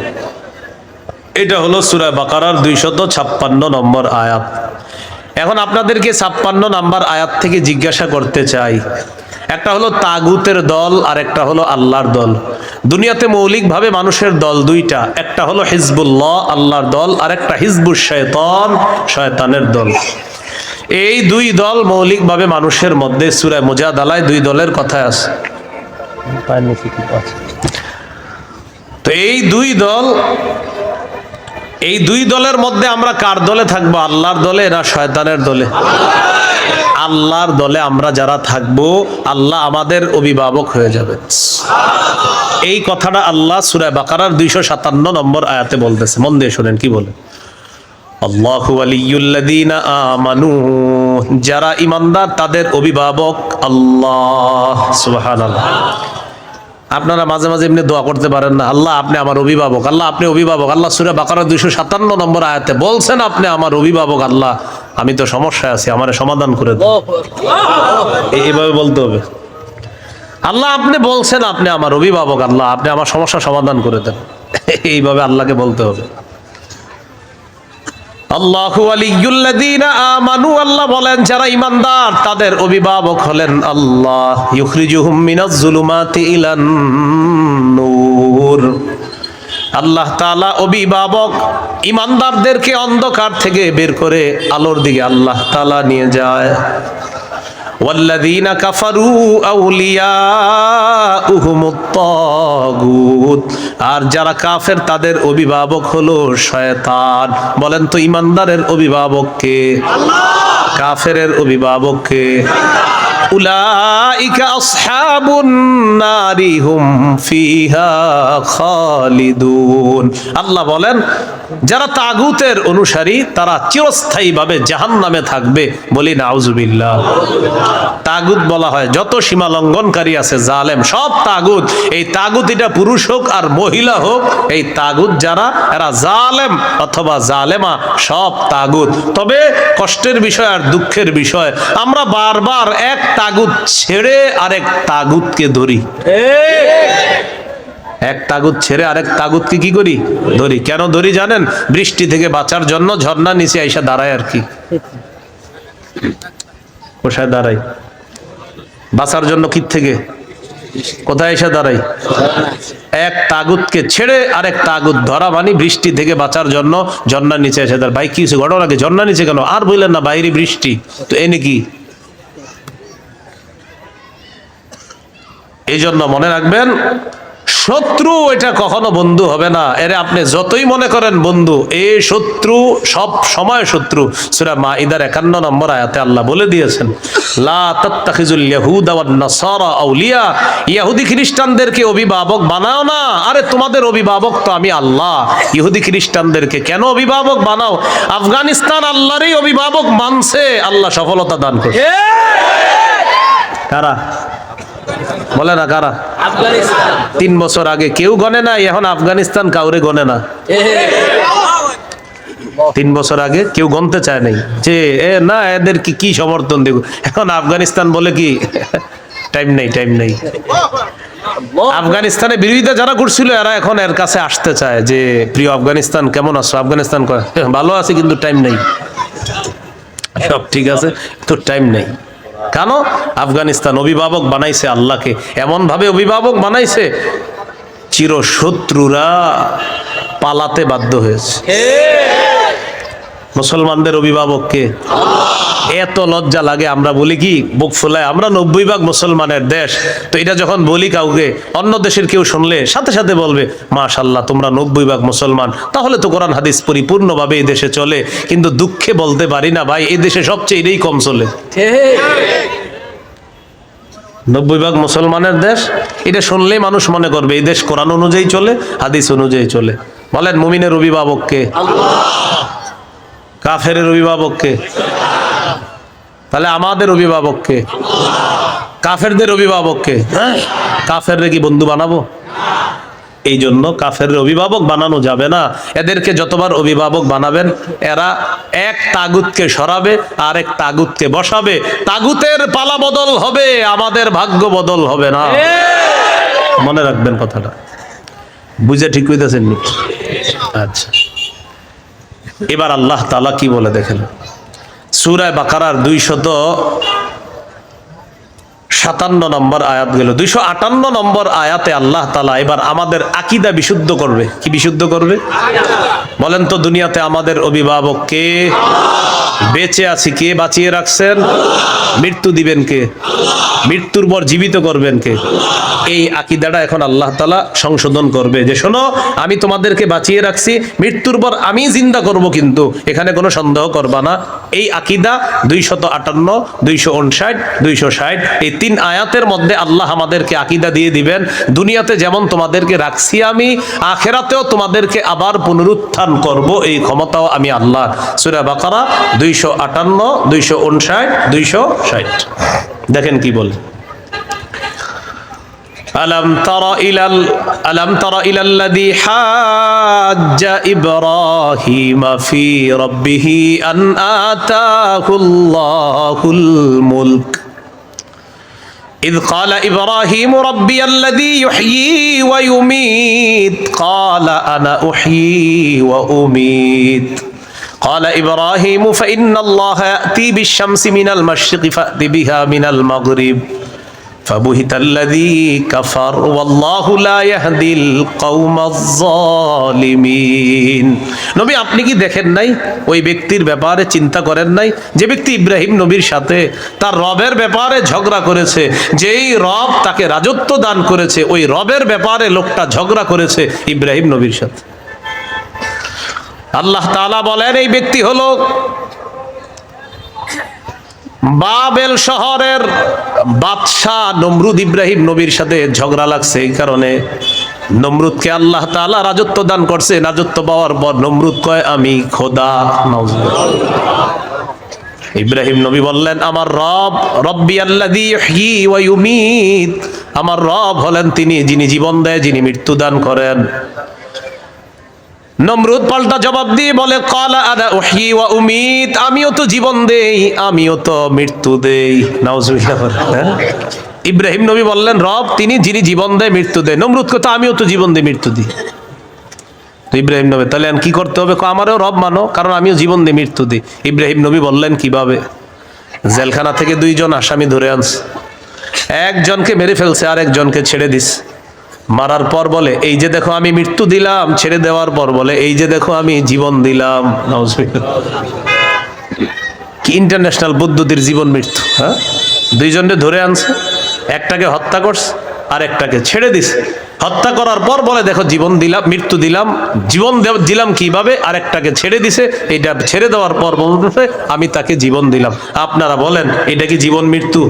এটা হলো সূরা বাকারার 256 নম্বর আয়াত। এখন আপনাদেরকে 56 নম্বর আয়াত থেকে জিজ্ঞাসা করতে চাই, একটা হলো তাগুতের দল আর একটা হলো আল্লাহর দল। দুনিয়াতে মৌলিকভাবে মানুষের দল 2টা, একটা হলো হিজবুল্লাহ আল্লাহর দল, আর একটা হিজবুশ শয়তান শয়তানের দল। এই 2 দল মৌলিকভাবে মানুষের মধ্যে সূরা মুজাদালায় 2 দলের কথা আছে। তো এই 2 দলের মধ্যে আমরা কার দলে থাকবো? আল্লাহর দলে না শয়তানের দলে? আল্লাহর দলে আমরা যারা থাকবো আল্লাহ আমাদের অভিভাবক হয়ে যাবে। এই কথাটা আল্লাহ সূরা বাকারার 257 নম্বর আয়াতে বলতেছে, মন দিয়ে শুনেন কি বলে। আল্লাহু ওয়ালিয়ুল্লাযীনা আমানু, যারা ঈমানদার তাদের অভিভাবক আল্লাহ। সুবহানাল্লাহ। আপনারা মাঝে মাঝে এমনি দোয়া করতে পারেন না, আল্লাহ আপনি আমার অভিভাবক, আল্লাহ আপনি অভিভাবক। আল্লাহ সূরা বাকারা 257 নম্বর আয়াতে বলছেন আপনি আমার অভিভাবক, আল্লাহ আমি তো সমস্যায় আছি, আমারে সমাধান করে দেন। এইভাবে বলতে হবে, আল্লাহ আপনি বলছেন আপনি আমার অভিভাবক, আল্লাহ আপনি আমার সমস্যা সমাধান করে দেন। এইভাবে আল্লাহকে বলতে হবে। আল্লাহু ওয়ালিয়ুল্লাযীনা আমানু, আল্লাহ বলেন যারা ঈমানদার তাদের অভিভাবক হলেন আল্লাহ। ইউখরিজুহুম মিনাজ যুলুমাতি ইলান নূর, আল্লাহ তাআলা অভিভাবক ঈমানদারদেরকে অন্ধকার থেকে বের করে আলোর দিকে আল্লাহ তাআলা নিয়ে যায়। ওয়াল্লাযীনা কাফারু আউলিয়াউহুমুত তাগুত, আর যারা কাফের তাদের অভিভাবক হলো শয়তান। বলেন তো ঈমানদারের অভিভাবক কে? আল্লাহ। কাফেরের অভিভাবক কে? উলাইকা আসহাবুন নারি হুম ফিহা খালিদুন। আল্লাহ বলেন যারা তাগুতের অনুসারী তারা চিরস্থায়ীভাবে জাহান্নামে থাকবে। বলি নাউজুবিল্লাহ। তাগুত বলা হয় যত সীমা লঙ্ঘনকারী আছে, জালেম, সব তাগুত। এই তাগুত এটা পুরুষ হোক আর মহিলা হোক, এই তাগুত যারা এরা জালেম অথবা জালেমা, সব তাগুত। তবে কষ্টের বিষয় আর দুঃখের বিষয়, আমরা বারবার এক তাগুত ছেড়ে আরেক তাগুতকে ধরি। এক তাগুত ছেড়ে আরেক তাগুতকে কি করি? ধরি। কেন ধরি জানেন? বৃষ্টি থেকে বাঁচার জন্য ঝর্ণা নিচে আইসা দাঁড়ায় আর কি। কোথায় দাঁড়াই? বাঁচার জন্য কি থেকে কোথায় এসে দাঁড়াই? এক তাগুতকে ছেড়ে আরেক তাগুত ধরা, মানে বৃষ্টি থেকে বাঁচার জন্য ঝর্ণার নিচে এসে দাঁড়ায়। ভাই কি ঘটনা কি? ঝর্ণার নিচে কেন? আর বললেন না বাইরে বৃষ্টি, তো এনে কি? এই জন্য মনে রাখবেন, শত্রু এটা কখনো বন্ধু হবে না। এরে আপনি যতই মনে করেন বন্ধু, এই শত্রু সব সময় শত্রু। সূরা মাইদার 51 নম্বর আয়াতে আল্লাহ বলে দিয়েছেন, লা তাত্তাখিজুল ইয়াহুদা ওয়ান নাসারা আউলিয়া, ইহুদি খ্রিস্টানদেরকে অভিভাবক বানাও না। আরে তোমাদের অভিভাবক তো আমি আল্লাহ। ইহুদি খ্রিস্টানদেরকে কেন অভিভাবক বানাও? আফগানিস্তান আল্লাহরই অভিভাবক মানছে, আল্লাহ সফলতা দান করছে। কারা? বলে না কারা? 3 বছর আগে কেউ গনে না, এখন আফগানিস্তান কাউরে গনে না। 3 বছর আগে কেউ গনতে চায় নাই যে না এদের কি সমর্থন দেব। এখন আফগানিস্তান বলে কি টাইম নেই, টাইম নেই। আফগানিস্তানে বিরোধিতা যারা করছিল এরা এখন এর কাছে আসতে চায় যে প্রিয় আফগানিস্তান কেমন আছো? আফগানিস্তান কয় ভালো আছে কিন্তু টাইম নেই। সব ঠিক আছে তো টাইম নেই। কেন? আফগানিস্তান অভিভাবক বানাইছে আল্লাহকে, এমন ভাবে অভিভাবক বানাইছে চিরশত্রুরা পালাতে বাধ্য হয়েছে। মুসলমানদের অভিভাবক কে? এত লজ্জা লাগে, আমরা বলি কি বুক ফুলায়, আমরা 90% মুসলমানের দেশ। তো এটা যখন বলি কাউকে, অন্য দেশের কেউ শুনলে সাথে সাথে বলবে মাশাআল্লাহ তোমরা 90% মুসলমান, তাহলে তো কোরআন হাদিস পরিপূর্ণভাবে এই দেশে চলে। কিন্তু দুঃখে বলতে পারি না ভাই, এই দেশে সবচেয়ে এটাই কম চলে। 90% মুসলমানের দেশ, এটা শুনলেই মানুষ মনে করবে এই দেশ কোরআন অনুযায়ী চলে, হাদিস অনুযায়ী চলে। বলেন মুমিনের অভিভাবক কে? আল্লাহ। কাফেরের অভিভাবক কে? তাহলে আমাদের অভিভাবক কে? কাফেরদের অভিভাবক কে? কাফেররে কি বন্ধু বানাবো? এই জন্য কাফের অভিভাবক বানানো যাবে না। এদেরকে যতবার অভিভাবক বানাবেন এরা এক তাগুতকে সরাবে আর এক তাগুতকে বসাবে। তাগুতের পালা বদল হবে, আমাদের ভাগ্য বদল হবে না। মনে রাখবেন কথাটা। বুঝে ঠিক কইতেছেন নি? আচ্ছা, এবার আল্লাহ তাআলা কি বলে দেখেন। সূরা বাকারার 257 নম্বর আয়াত গেল, 258 নম্বর আয়াতে আল্লাহ তাআলা এবার আমাদের আকীদা বিশুদ্ধ করবে। কি বিশুদ্ধ করবে? বলেন তো দুনিয়াতে আমাদের অভিভাবক কে? বেঁচে আছি কে বাঁচিয়ে রাখছেন? মৃত্যু দিবেন কে? মৃত্যুর পর জীবিত করবেন কে? এই আকীদাটা এখন আল্লাহ তাআলা সংশোধন করবে যে শোনো, আমি তোমাদেরকে বাঁচিয়ে রাখছি, মৃত্যুর পর আমি জিন্দা করব, কিন্তু এখানে কোনো সন্দেহ করবা না। এই আকীদা 258, 259, 260 এই 3 আয়াতের মধ্যে আল্লাহ আমাদেরকে আকীদা দিয়ে দিবেন, দুনিয়াতে যেমন তোমাদেরকে রাখছি আমি, আখিরাতেও তোমাদেরকে আবার পুনরুত্থান করব, এই ক্ষমতাও আমি আল্লাহ। সূরা বাকারা 258, 259, 260 দেখেন কি বলে। ألم تر إلى الذي حاج إبراهيم في ربه أن آتاه الله الملك إذ قال إبراهيم ربي الذي يحيي ويميت قال أنا أحيي وأميت قال إبراهيم فإن الله يأتي بالشمس من المشرق فأت بها من المغرب فبهت الذي كفر والله لا يهدي القوم الظالمين। নবী আপনি কি দেখেন নাই, ওই ব্যক্তির ব্যাপারে চিন্তা করেন নাই যে ব্যক্তি ইব্রাহিম নবীর সাথে তার রবের ব্যাপারে ঝগড়া করেছে, যেই রব তাকে রাজত্ব দান করেছে ওই রবের ব্যাপারে লোকটা ঝগড়া করেছে ইব্রাহিম নবীর সাথে। আল্লাহ তাআলা বলেন এই ব্যক্তি হলো বাবেল শহরের বাদশাহ নমরুদ। ইব্রাহিম নবীর সাথে ঝগড়া লাগছে, এই কারণে নমরুদকে আল্লাহ তাআলা রাজত্ব দান করছে। রাজত্ব পাওয়ার পর নমরুদ কয় আমি খোদা। ইব্রাহিম নবী বললেন আমার রব রব্বি আল্লাযী ইহয়ী ওয়া ইউমীত, আমার রব হলেন তিনি যিনি জীবন দেয়, যিনি মৃত্যু দান করেন। নমরুদ পাল্টা জবাব দিয়ে বলে ক্বালা আনা উহয়ী ওয়া উমীত, আমিও তো জীবন দেই আমিও তো মৃত্যু দেই। নাউজুবিল্লাহ। ইব্রাহিম নবী বললেন রব তিনি যিনি জীবন দেয় মৃত্যু দেয়। নমরুদ কথা আমিও তো জীবন দেই মৃত্যু দিই। তো ইব্রাহিম নবী তাহলে কি করতে হবে? আমারও রব মানো, কারণ আমিও জীবন দিই মৃত্যু দিই। ইব্রাহিম নবী বললেন কিভাবে? জেলখানা থেকে দুইজন আসামি ধরে আনছে, একজনকে মেরে ফেলছে আর একজনকে ছেড়ে দিছে। মারার পর বলে এই যে দেখো আমি মৃত্যু দিলাম, ছেড়ে দেওয়ার পর বলে এই যে দেখো আমি জীবন দিলাম। কি ইন্টারন্যাশনাল পদ্ধতির জীবন মৃত্যু! হ্যাঁ, দুইজনকে ধরে আনছে, একটাকে হত্যা করছে আর একটাকে ছেড়ে দিছে। হত্যা করার পর বলে দেখো জীবন দিলাম, মৃত্যু দিলাম, জীবন দিলাম কিভাবে? আর একটাকে ছেড়ে দিছে। এটা ছেড়ে দেওয়ার পর বলতেছে আমি তাকে জীবন দিলাম। আপনারা বলেন এটা কি জীবন মৃত্যু?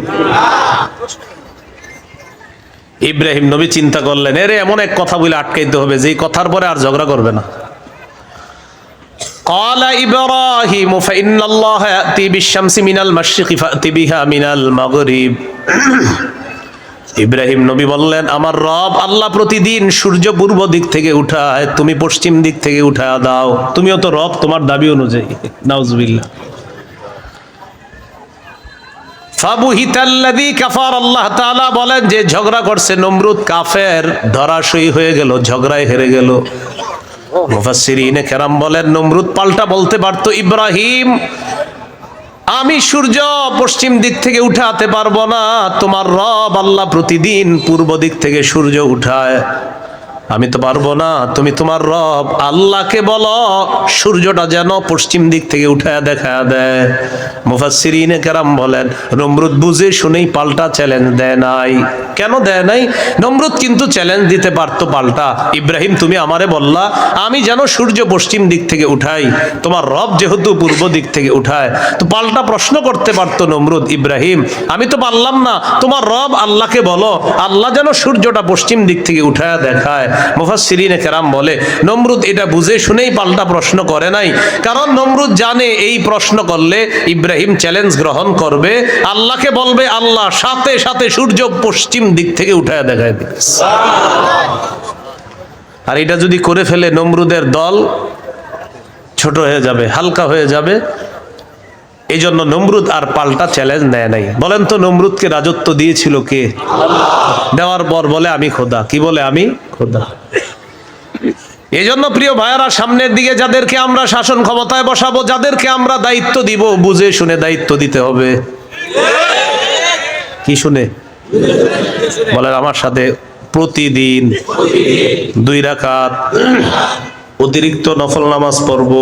ইব্রাহিম নবী চিন্তা করলেন এরে এমন এক কথা বলে আটকাইতে হবে যেই কথার পরে আর ঝগড়া করবে না। قال إبراهيم فإن الله يأتي بالشمس من المشرق فأت بها من المغرب। ইব্রাহিম নবী বললেন আমার রব আল্লাহ প্রতিদিন সূর্য পূর্ব দিক থেকে উঠায়, তুমি পশ্চিম দিক থেকে উঠায় দাও। তুমিও তো রব তোমার দাবি অনুযায়ী। নাউজুবিল্লাহ। ফাবুহিতাল্লাযী কাফার, আল্লাহ তাআলা বলেন যে ঝগড়া করছে নমরুদ কাফের, ধরাশয়ী হয়ে গেল, ঝগড়ায় হেরে গেল। মুফাসসিরিনে কেরাম বলেন নমরুদ পাল্টা বলতে পারতো ইব্রাহিম আমি সূর্য পশ্চিম দিক থেকে উঠাতে পারবো না, তোমার রব আল্লাহ প্রতিদিন পূর্ব দিক থেকে সূর্য উঠায়, আমি তো পারবো না। তুমি তোমার রব আল্লাহকে বলো সূর্যটা যেন পশ্চিম দিক থেকে উঠায় দেখা দেয়। মুফাসসিরিনে কেরাম বলেন নমরুদ বুঝে শুনেই পাল্টা চ্যালেঞ্জ দেয় নাই। কেন দেয় নাই? নমরুদ কিন্তু চ্যালেঞ্জ দিতে পারতো পাল্টা, ইব্রাহিম তুমি আমারে বললা আমি যেন সূর্য পশ্চিম দিক থেকে উঠাই, তোমার রব যেহেতু পূর্ব দিক থেকে উঠায়, তো পাল্টা প্রশ্ন করতে পারতো নমরুদ ইব্রাহিম আমি তো পারলাম না, তোমার রব আল্লাহকে বলো আল্লাহ যেন সূর্যটা পশ্চিম দিক থেকে উঠায় দেখায়। মুফাসসিরিনে কেরাম বলে নমরুদ এটা বুঝে শুনেই পাল্টা প্রশ্ন করে নাই, কারণ নমরুদ জানে এই প্রশ্ন করলে ইব্রাহিম চ্যালেঞ্জ গ্রহণ করবে, আল্লাহকে বলবে আল্লাহ সাথে সাথে সূর্য পশ্চিম দিক থেকে উঠায় দেখায় দিবে। আর এটা যদি করে ফেলে নমরুদের দল ছোট হয়ে যাবে, হালকা হয়ে যাবে। এই জন্য নমরুদ আর পাল্টা চ্যালেঞ্জ নেয় নাই। বলেন তো নমরুদকে রাজত্ব দিয়েছিল কে? দেওয়ার পর বলে আমি খোদা। কি বলে? আমি খোদা। এই জন্য প্রিয় ভাইয়ারা সামনের দিকে যাদেরকে আমরা শাসন ক্ষমতায় বসাবো, যাদেরকে আমরা দায়িত্ব দিব, বুঝে শুনে দায়িত্ব দিতে হবে। কি শুনে? বলেন আমার সাথে প্রতিদিন 2 রাকাত অতিরিক্ত নফল নামাজ পড়ব,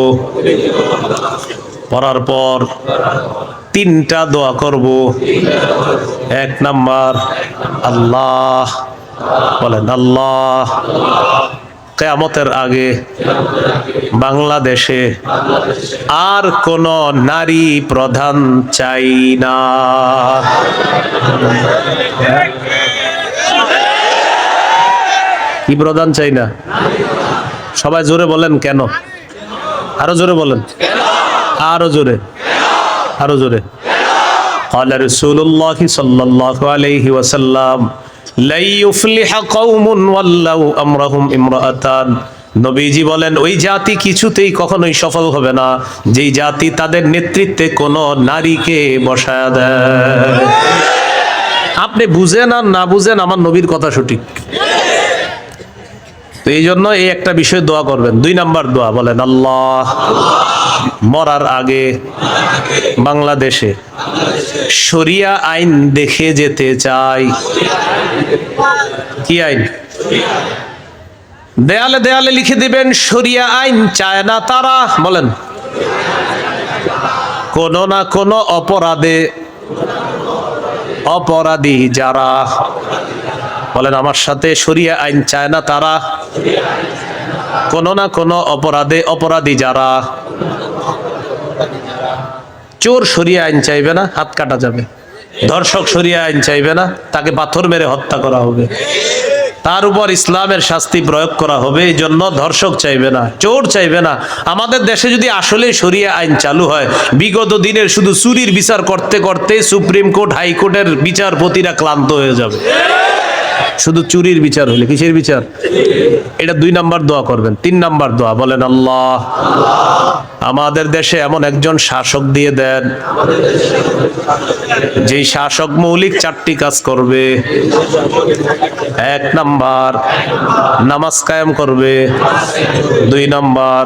পড়ার পর 3টা দোয়া করব। 1 নাম্বার আল্লাহ, বলেন আল্লাহ কিয়ামতের আগে বাংলাদেশে আর কোন নারী প্রধান চাই না। কি প্রধান চাই না? সবাই জোরে বলেন কেন? আরো জোরে বলেন, আরো জোরে, আরো জোরে। قال رسول الله صلى الله عليه وسلم লা ইউফলিহা কওমুন ওয়াল্লাউ আমরাহুম ইমরাআতান, নবীজি বলেন ওই জাতি কিছুতেই কখনোই সফল হবে না যেই জাতি তাদের নেতৃত্বে কোন নারীকে বসায় দেয়। আপনি বুঝেন আর না বুঝেন, আমার নবীর কথা সঠিক। তো এই জন্য এই একটা বিষয় দোয়া করবেন। 2 নাম্বার দোয়া বলেন, আল্লাহ মরার আগে বাংলাদেশে শরিয়া আইন দেখে যেতে চাই। কি আইন? দেয়ালে দেয়ালে লিখে দিবেন, শরিয়া আইন চায় না তারা, বলেন, কোন না কোন অপরাধে অপরাধী যারা, বলেন আমার সাথে, শরিয়া আইন চায় না তারা, কোন না কোন অপরাধে অপরাধী যারা। চোর শরিয়া আইন চাইবে না, হাত কাটা যাবে। ধর্ষক শরিয়া আইন চাইবে না, তাকে পাথর মেরে হত্যা করা হবে, তার উপর ইসলামের শাস্তি প্রয়োগ করা হবে। এই জন্য ধর্ষক চাইবে না, চোর চাইবে না। আমাদের দেশে যদি আসলে শরিয়া আইন চালু হয়, বিগত দিনের শুধু চুরির বিচার করতে করতে সুপ্রিম কোর্ট হাইকোর্টের বিচারপতিরা ক্লান্ত হয়ে যাবে। শুধু চুরির বিচার হইলে, কিসের বিচার? এটা 2 নাম্বার দোয়া করবেন। 3 নাম্বার দোয়া বলেন, আল্লাহ আমাদের দেশে এমন একজন শাসক দিয়ে দেন যেই শাসক মৌলিক 4টি কাজ করবে। 1 নাম্বার নামাজ কায়েম করবে, 2 নাম্বার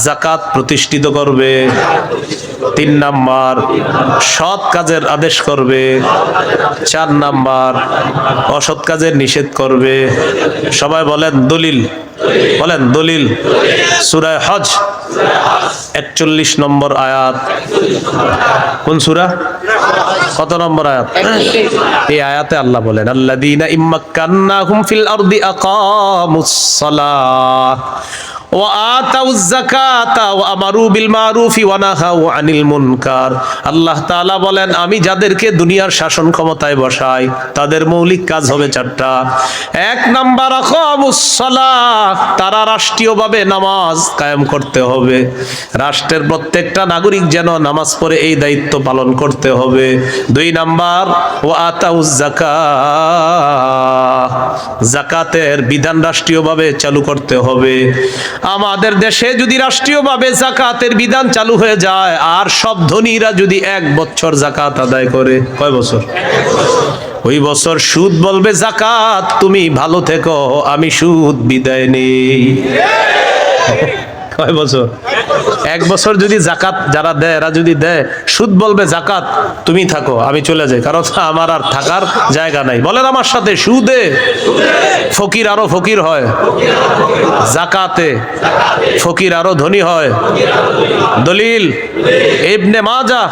যাকাত প্রতিষ্ঠিত করবে, 3 নাম্বার সৎ কাজের আদেশ করবে, 4 নাম্বার অসৎ কাজের নিষেধ করবে। সবাই বলেন দলিল, বলেন দলিল। সূরা হজ 41 নম্বর আয়াত। কোন সূরা? কত নম্বর আয়াত? এই আয়াতে আল্লাহ বলেন, আল্লাযীনা ইম্মাক্কান্নাহুম ফিল আরদি আকামুস সালাহ ওয়া আতাউয যাকাতা ওয়া আমারু বিল মারুফি ওয়া নাহাউ আনিল মুনকার। আল্লাহ তাআলা বলেন, আমি যাদেরকে দুনিয়ার শাসন ক্ষমতায় বসাই তাদের মৌলিক কাজ হবে 4টা। 1 নাম্বার আকামুস সালাহ, তারা রাষ্ট্রীয়ভাবে নামাজ কায়েম করতে হবে। রাষ্ট্রের প্রত্যেকটা নাগরিক যেন নামাজ পড়ে, এই দায়িত্ব পালন করতে হবে। 2 নাম্বার ওয়া আতাউয যাকাত, যাকাতের বিধান রাষ্ট্রীয়ভাবে চালু করতে হবে। আমাদের দেশে যদি রাষ্ট্রীয়ভাবে যাকাতের বিধান চালু হয়ে যায়, আর সব ধনীরা যদি 1 বছর যাকাত আদায় করে, কয় বছর? ওই বছর সুদ বলবে, যাকাত তুমি ভালো থেকো, আমি সুদ বিদায় নেই। কয় বছর? 1 বছর যদি যাকাত যারা দেয়, এরা যদি দেয়, সুদ বলবে, যাকাত তুমি থাকো, আমি চলে যাই, কারণ আমার আর থাকার জায়গা নাই। বলেন আমার সাথে, সুদে ফকির আরো ফকির হয়, যাকাতে ফকির আরো ধনী হয়। দলিল ইবনে মাজাহ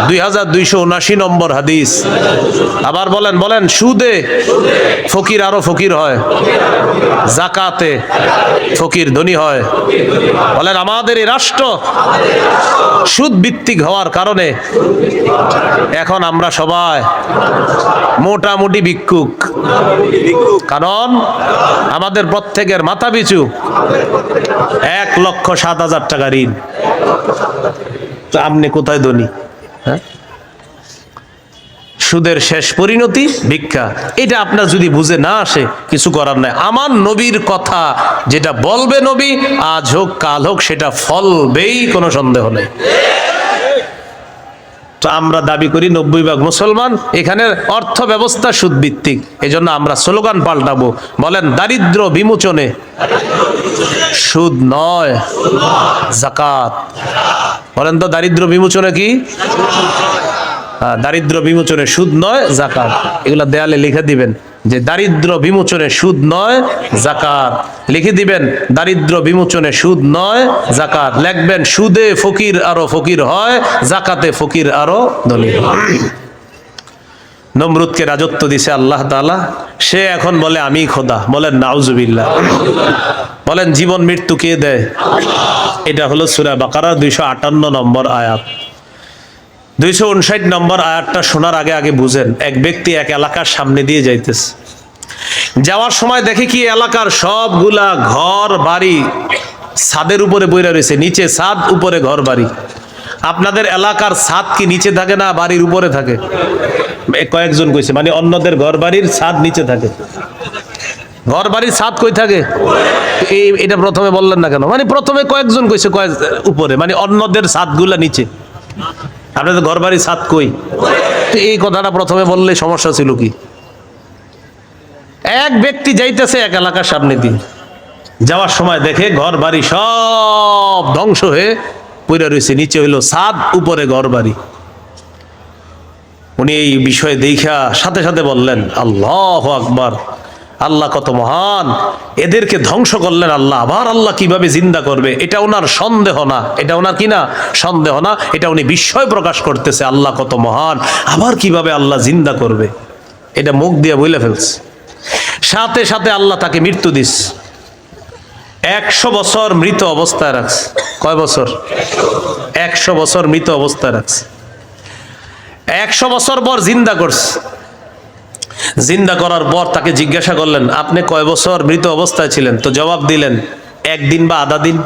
2279 নম্বর হাদিস। আবার বলেন, বলেন, সুদে ফকির আরো ফকির হয়, যাকাতে ফকির ধনী হয়। বলেন আমাদের এই রাষ্ট্র সুদ ভিত্তিক হওয়ার কারণে এখন আমরা সবাই মোটামুটি ভিক্ষুক। কারণ আমাদের প্রত্যেকের মাথা পিছু 1,07,000 টাকা ঋণ। তো আপনি কোথায় ধনী? হ্যাঁ, সুদের শেষ পরিণতি ভিক্ষা। এটা আপনার যদি বুঝে না আসে, কিছু করার নাই। আমার নবীর কথা যেটা বলবে নবী, আজ হোক কাল হোক সেটা ফলবেই, কোনো সন্দেহ নেই। তো আমরা দাবি করি 90% মুসলমান, এখানে অর্থ ব্যবস্থা সুদ ভিত্তিক। এজন্য আমরা স্লোগান পাল্টাবো, বলেন দারিদ্র বিমোচনে সুদ নয় যাকাত। বলেন তো দারিদ্র বিমোচনে কি? দারিদ্র বিমোচনে সুদ নয় যাকাত। এগুলা দেয়ালে লিখে দিবেন যে দারিদ্র বিমোচনে সুদ নয় যাকাত। লিখে দিবেন দারিদ্র বিমোচনে সুদ নয় যাকাত। লিখবেন সুদে ফকির আরো ফকির হয়, যাকাতে ফকির আরো ধনী হয়। নমরুদকে রাজত্ব দিছে আল্লাহ তাআলা, সে এখন বলে আমি খোদা। বলেন নাউজুবিল্লাহ। বলেন জীবন মৃত্যু কে দেয়? এটা হলো সূরা বাকারা 258 নম্বর আয়াত। 259 নম্বর আয়াতটা শোনার আগে আগে বুঝেন। এক ব্যক্তি এক এলাকার সামনে দিয়ে যাইতেছে, যাওয়ার সময় দেখে কি এলাকার সবগুলা ঘর বাড়ি ছাদের উপরে বইরা রয়েছে, নিচে ছাদ উপরে ঘর বাড়ি। আপনাদের এলাকার ছাদ কি নিচে থাকে না বাড়ির উপরে থাকে? কয়েকজন কইছে, মানে অন্যদের ঘর বাড়ির ছাদ নিচে থাকে। ঘর বাড়ির ছাদ কই থাকে? এটা প্রথমে বললেন না কেন? মানে প্রথমে কয়েকজন কইছে কয়েক উপরে, মানে অন্যদের ছাদগুলা নিচে। আপনাদের ঘর বাড়ির ছাদ কই? তো এই কথাটা প্রথমে বললে সমস্যা ছিল কি? এক ব্যক্তি যাইতেছে এক এলাকার সামনে দিয়ে, যাওয়ার সময় দেখে ঘর বাড়ি সব ধ্বংস হয়ে পড়ে রয়েছে, নিচে হইলো ছাদ, উপরে ঘর বাড়ি। উনি এই বিষয়ে দেখা সাথে সাথে বললেন, আল্লাহু আকবার, আল্লাহ কত মহান, এদেরকে ধ্বংস করলেন আল্লাহ, আবার আল্লাহ কিভাবে জিন্দা করবে, এটা ওনার সন্দেহ না, এটা ওনার কি না সন্দেহ না, এটা উনি বিস্ময় প্রকাশ করতেছে, আল্লাহ কত মহান, আবার কিভাবে আল্লাহ জিন্দা করবে, এটা মুখ দিয়ে বলে ফেলছে। সাথে সাথে আল্লাহ তাকে মৃত্যু দিস, 100 বছর মৃত অবস্থায় রাখছে। কয় বছর? 100 বছর মৃত অবস্থায় রাখছে। 100 বছর পর জিন্দা করছে। জিন্দা করার পর তাকে জিজ্ঞাসা করলেন, আপনি কয় বছর মৃত অবস্থায় ছিলেন? তো জবাব দিলেন, 1 দিন বা আধা দিন।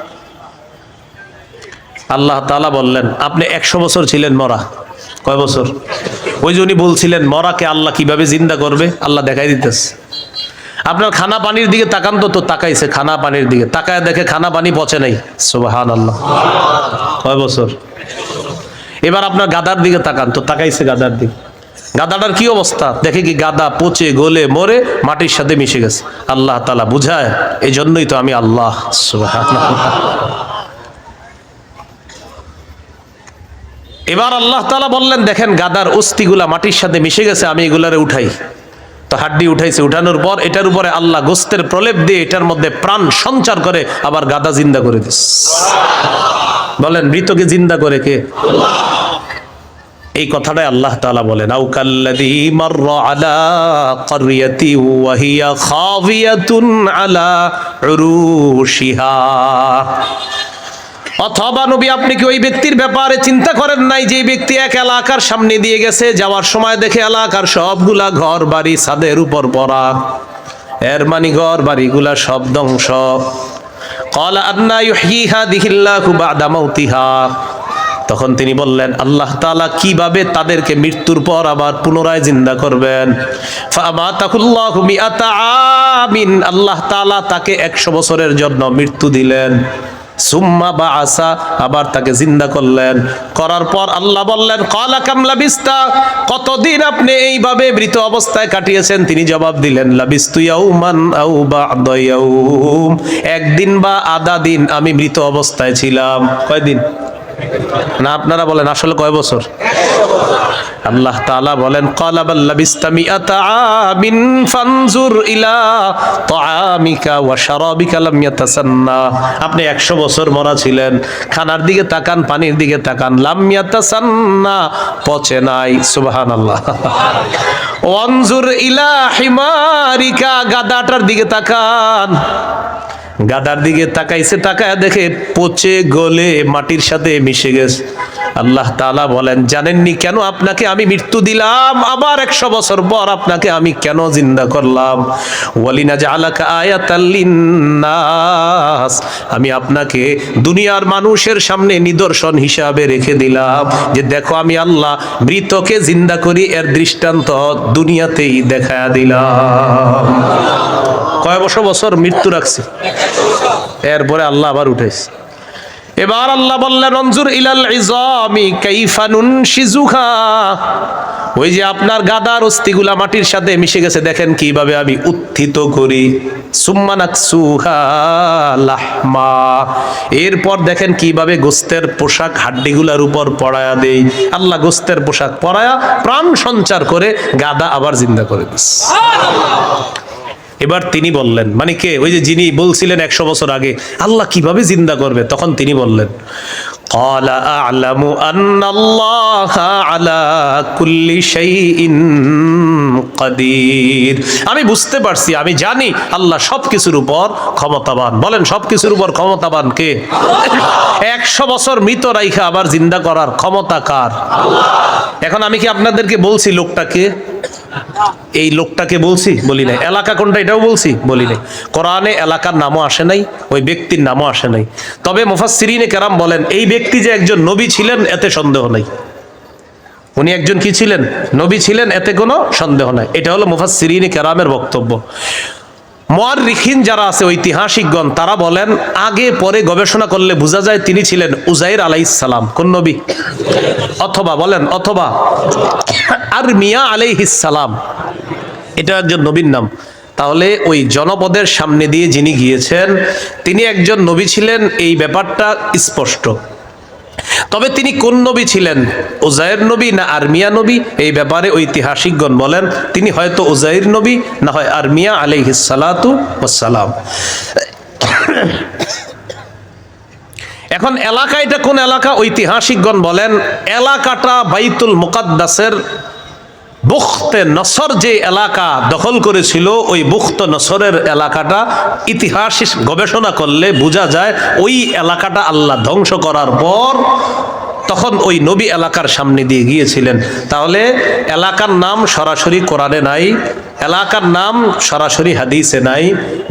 আল্লাহ তাআলা বললেন, আপনি 100 বছর ছিলেন মরা। কয় বছর? ওই যে উনি বলছিলেন মরাকে আল্লাহ কিভাবে জিন্দা করবে, আল্লাহ দেখাই দিতেছে। আপনার খানা পানির দিকে তাকান, তো তাকাইছে খানা পানির দিকে, তাকায় দেখে খানা পানি পচে নাই। সুবহানাল্লাহ। কয় বছর? এবার আপনার গাদার দিকে তাকান, তো তাকাইছে গাদার দিকে, গাদাটার কি অবস্থা দেখে কি গাদা পচে গলে মরে মাটির সাথে মিশে গেছে। আল্লাহ তাআলা বুঝায়, এই জন্যই তো আমি আল্লাহ। সুবহানাল্লাহ। এবার আল্লাহ তাআলা বললেন, দেখেন গাদার অস্থিগুলা মাটির সাথে মিশে গেছে, আমি এগুলারে উঠাই। তো হাড্ডি উঠাইছে, উঠানোর পর এটার উপরে আল্লাহ গোস্তের প্রলেপ দিয়ে এটার মধ্যে প্রাণ সঞ্চার করে আবার গাদা জিন্দা করে দিস। বলেন মৃতকে জিন্দা করে কে? আল্লাহ। এই কথাটাই আল্লাহ তাআলা বলেন, আও কাল্লাযী মাররা আলা ক্বরিয়াতি ওয়া হিয়া খাবিয়াতুন আলা উরুশিহা। অথবা নবী আপনি কি ওই ব্যক্তির ব্যাপারে চিন্তা করেন নাই, যে ব্যক্তি এক এলাকার সামনে দিয়ে গেছে, যাওয়ার সময় দেখে এলাকার সবগুলা ঘর বাড়ি ছাদের উপর পড়া, এর মানে ঘর বাড়িগুলা সব ধ্বংস। ক্বালা আন্না ইউহয়ী হাযিহিল্লাহু বা'দা মাউতিহা। তখন তিনি বললেন, আল্লাহ তাআলা কিভাবে তাদেরকে মৃত্যুর পর আবার পুনরায় জিন্দা করবেন। ফাআমাতাহুল্লাহু মিআতা আমিন। আল্লাহ তাআলা তাকে 100 বছরের জন্য মৃত্যু দিলেন। সুম্মা বাআসা, আবার তাকে জিন্দা করলেন। করার পর আল্লাহ বললেন, ক্বালা কাম লাবিস্তা, কতদিন আপনি এইভাবে মৃত অবস্থায় কাটিয়েছেন? তিনি জবাব দিলেন, লাবিস্তু ইয়াউমান আও বা'দা ইয়াউম, 1 দিন বা আধা দিন আমি মৃত অবস্থায় ছিলাম। কয়দিন? না আপনারা বলেন আসলে কয় বছর? আল্লাহ তাআলা বলেন, ক্বালা বাল লাবিস্তা মিআতা আমিন ফানজুর ইলা তাআমিকা ওয়া শারাবিকা লাম ইয়াতাসান্না। আপনি 100 বছর মরা ছিলেন, খানার দিকে তাকান, পানির দিকে তাকান, লাম ইয়াতাসান্না, পচে নাই। সুবহানাল্লাহ। ওয়ানজুর ইলা হিমারিকা, গাদাটার দিকে তাকান, গাদার দিকে তাকাইছে, তাকায় দেখে পচে গলে মাটির সাথে মিশে গেছে। আল্লাহ তাআলা বলেন, জানেননি কেন আপনাকে আমি মৃত্যু দিলাম, আবার 100 বছর পর আপনাকে আমি কেন জিন্দা করলাম? ওয়ালিনাজআলাকা আয়াতাল লিন্নাস, আমি আপনাকে দুনিয়ার মানুষের সামনে নিদর্শন হিসাবে রেখে দিলাম, যে দেখো আমি আল্লাহ মৃতকে জিন্দা করি, এর দৃষ্টান্ত দুনিয়াতেই দেখায়া দিলাম। কয় বছর মৃত্যু রাখছে? এরপরে আল্লাহ আবার উঠাইছে। এবার আল্লাহ বললেন, অনজুর ইলাল ইজামি কাইফা নুনশিজুহা, ওই যে আপনার গাদার অস্থিগুলা মাটির সাথে মিশে গেছে, দেখেন কিভাবে আমি উত্থিত করি। সুম্মা নাকসুহা লাহমা, এরপর দেখেন কিভাবে গোস্তের পোশাক হাড্ডিগুলার উপর পরায়া দেই। আল্লাহ গোস্তের পোশাক পরায়া প্রাণ সঞ্চার করে গাদা আবার জিন্দা করে দিস। এবার তিনি বললেন, মানে কে? ওই যে যিনি বলছিলেন 100 বছর আগে আল্লাহ কিভাবে জিন্দা করবে, তখন তিনি বললেন, ক্বালা আ'লামু আন্নাল্লাহা আলা কুল্লি শাইইন কাদির। আমি বুঝতে পারছি, আমি জানি আল্লাহ সবকিছুর উপর ক্ষমতাবান। বলেন সবকিছুর উপর ক্ষমতাবান কে? 100 বছর মৃত রাইখা আবার জিন্দা করার ক্ষমতা কার? আল্লাহ। এখন আমি কি আপনাদেরকে বলছি লোকটাকে? এই লোকটাকে বলছি? বলি নাই। এলাকা কোনটা এটাও বলছি? বলি নাই। কোরআনে এলাকার নামও আসে নাই, ওই ব্যক্তির নামও আসে নাই। তবে মুফাসসিরিনে কেরাম বলেন, এই ব্যক্তি যে একজন নবী ছিলেন এতে সন্দেহ নাই। উনি একজন কি ছিলেন? নবী ছিলেন, এতে কোনো সন্দেহ নাই। এটা হলো মুফাসসিরিনে কেরামের বক্তব্য। মুআররিখিন যারা আছে, ঐতিহাসিকগণ, তারা বলেন আগে পরে গবেষণা করলে বোঝা যায় তিনি ছিলেন উজাইর আলাইহিস সালাম। কোন নবী? অথবা বলেন, অথবা আরমিয়া আলাইহিস সালাম, এটা একজন নবীর নাম। তাহলে ওই জনপদের সামনে দিয়ে যিনি গিয়েছেন তিনি একজন নবী ছিলেন, এই ব্যাপারটা স্পষ্ট। তবে তিনি কোন নবী ছিলেন, উজাইর নবী না আরমিয়া নবী, এই ব্যাপারে ঐতিহাসিকগণ বলেন তিনি হয়তো উজাইর নবী, না হয় আরমিয়া আলাইহিস সালাতু ওয়াস সালাম। এখন এলাকা, এটা কোন এলাকা? ঐতিহাসিকগণ বলেন এলাকাটা বাইতুল মুকাদ্দাসের বুখতে নসর যে এলাকা দখল করেছিল, ওই বুখতে নসরের এলাকাটা ইতিহাস গবেষণা করলে বোঝা যায় ওই এলাকাটা আল্লাহ ধ্বংস করার পর তখন ওই নবী এলাকার সামনে দিয়ে গিয়েছিলেন। তাহলে এলাকার নাম সরাসরি কোরআনে নাই, এলাকার নাম সরাসরি হাদিসে নাই,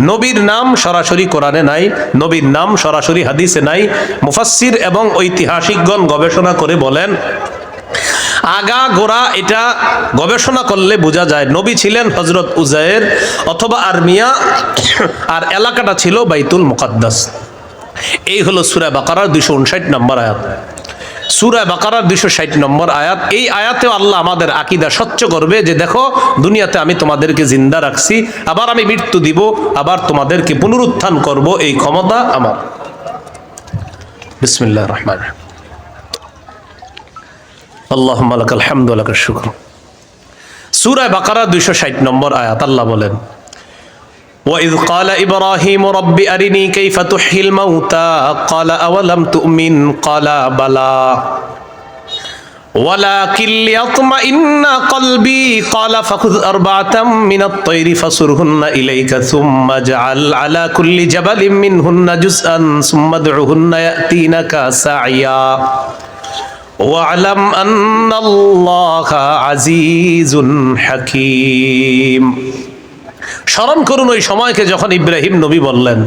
নবীর নাম সরাসরি কোরআনে নাই, নবীর নাম সরাসরি হাদিসে নাই। মুফাসসির এবং ঐতিহাসিকগণ গবেষণা করে বলেন আগা গোড়া এটা গবেষণা করলে বোঝা যায় নবী ছিলেন হযরত উজাইর অথবা আরমিয়া, আর এলাকাটা ছিল বাইতুল মুকাদ্দাস। এই হলো সূরা বাকারার 259 নম্বর আয়াত। সূরা বাকারার 260 নম্বর আয়াত। এই আয়াতেও আল্লাহ আমাদের আকীদা স্বচ্ছ করবে যে দেখো, দুনিয়াতে আমি তোমাদেরকে জিন্দা রাখছি, আবার আমি মৃত্যু দিব, আবার তোমাদেরকে পুনরুত্থান করব, এই ক্ষমতা আমার। বিসমিল্লাহির রহমানির রহিম। আল্লাহুম্মা লাকাল হামদু ওয়া লাকাশ শুকর। সূরা বাকারা 260 নম্বর আয়াত, আল্লাহ বলেন وَإِذْ قَالَ إِبْرَاهِيمُ رَبِّ أَرِنِي كَيْفَ تُحْيِي الْمَوْتَى قَالَ أَوَلَمْ تُؤْمِنْ قَالَ بَلَى وَلَكِنْ لِيَطْمَئِنَّ قَلْبِي قَالَ فَخُذْ أَرْبَعَةً مِنَ الطَّيْرِ فَصُرْهُنَّ إِلَيْكَ ثُمَّ اجْعَلْ عَلَى كُلِّ جَبَلٍ مِّنْهُنَّ جُزْءًا ثُمَّ ادْعُهُنَّ يَأْتِينَكَ سَعْيًا وَاعْلَمْ أَنَّ اللَّهَ عَزِيزٌ حَكِيمٌ। স্মরণ করুন ওই সময়কে যখন ইব্রাহিম নবী বললেন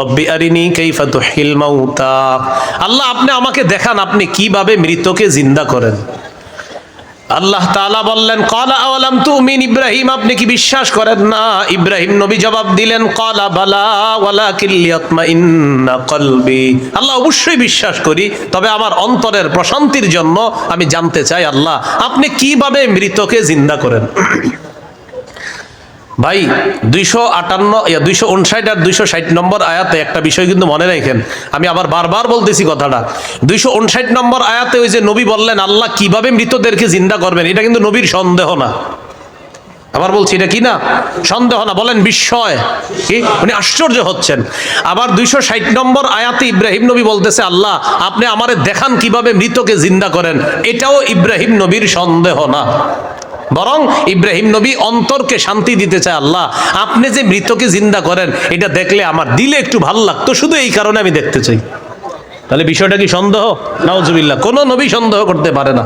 রব্বি আরিনি কাইফা তুহিল মাউতা, আল্লাহ আপনি আমাকে দেখান আপনি কিভাবে মৃতকে জিন্দা করেন। আল্লাহ তাআলা বললেন ক্বালা আওয়ালাম তুমিন, ইব্রাহিম আপনি কি বিশ্বাস করেন না? ইব্রাহিম নবী জবাব দিলেন ক্বালা বালা ওয়ালাকিন লিয়াতমাইন্না কলবি, আল্লাহ অবশ্যই বিশ্বাস করি, তবে আমার অন্তরের প্রশান্তির জন্য আমি জানতে চাই আল্লাহ আপনি কিভাবে মৃতকে জিন্দা করেন। ভাই 259 আর 260 নম্বর আয়াতে একটা বিষয় কিন্তু মনে রাখেন, আমি আবার বারবার বলতেছি কথাটা। 259 নম্বর আয়াতে ওই যে নবী বললেন আল্লাহ কিভাবে মৃতদেরকে জিন্দা করবেন, এটা কিন্তু নবীর সন্দেহ না। আবার বলছি এটা কি না? সন্দেহ না, বলেন বিস্ময়, কি উনি আশ্চর্য হচ্ছেন। আবার 260 নম্বর আয়াতে ইব্রাহিম নবী বলতেছে আল্লাহ আপনি আমারে দেখান কিভাবে মৃতকে জিন্দা করেন, এটাও ইব্রাহিম নবীর সন্দেহ না, বরং ইব্রাহিম নবী অন্তরকে শান্তি দিতে চায় আল্লাহ আপনি যে মৃতকে জিন্দা করেন এটা দেখলে আমার দিলে একটু ভালো লাগতো, শুধু এই কারণে আমি দেখতে চাই। তাহলে বিষয়টা কি সন্দেহ? নাউজুবিল্লাহ, কোন নবী সন্দেহ করতে পারে না।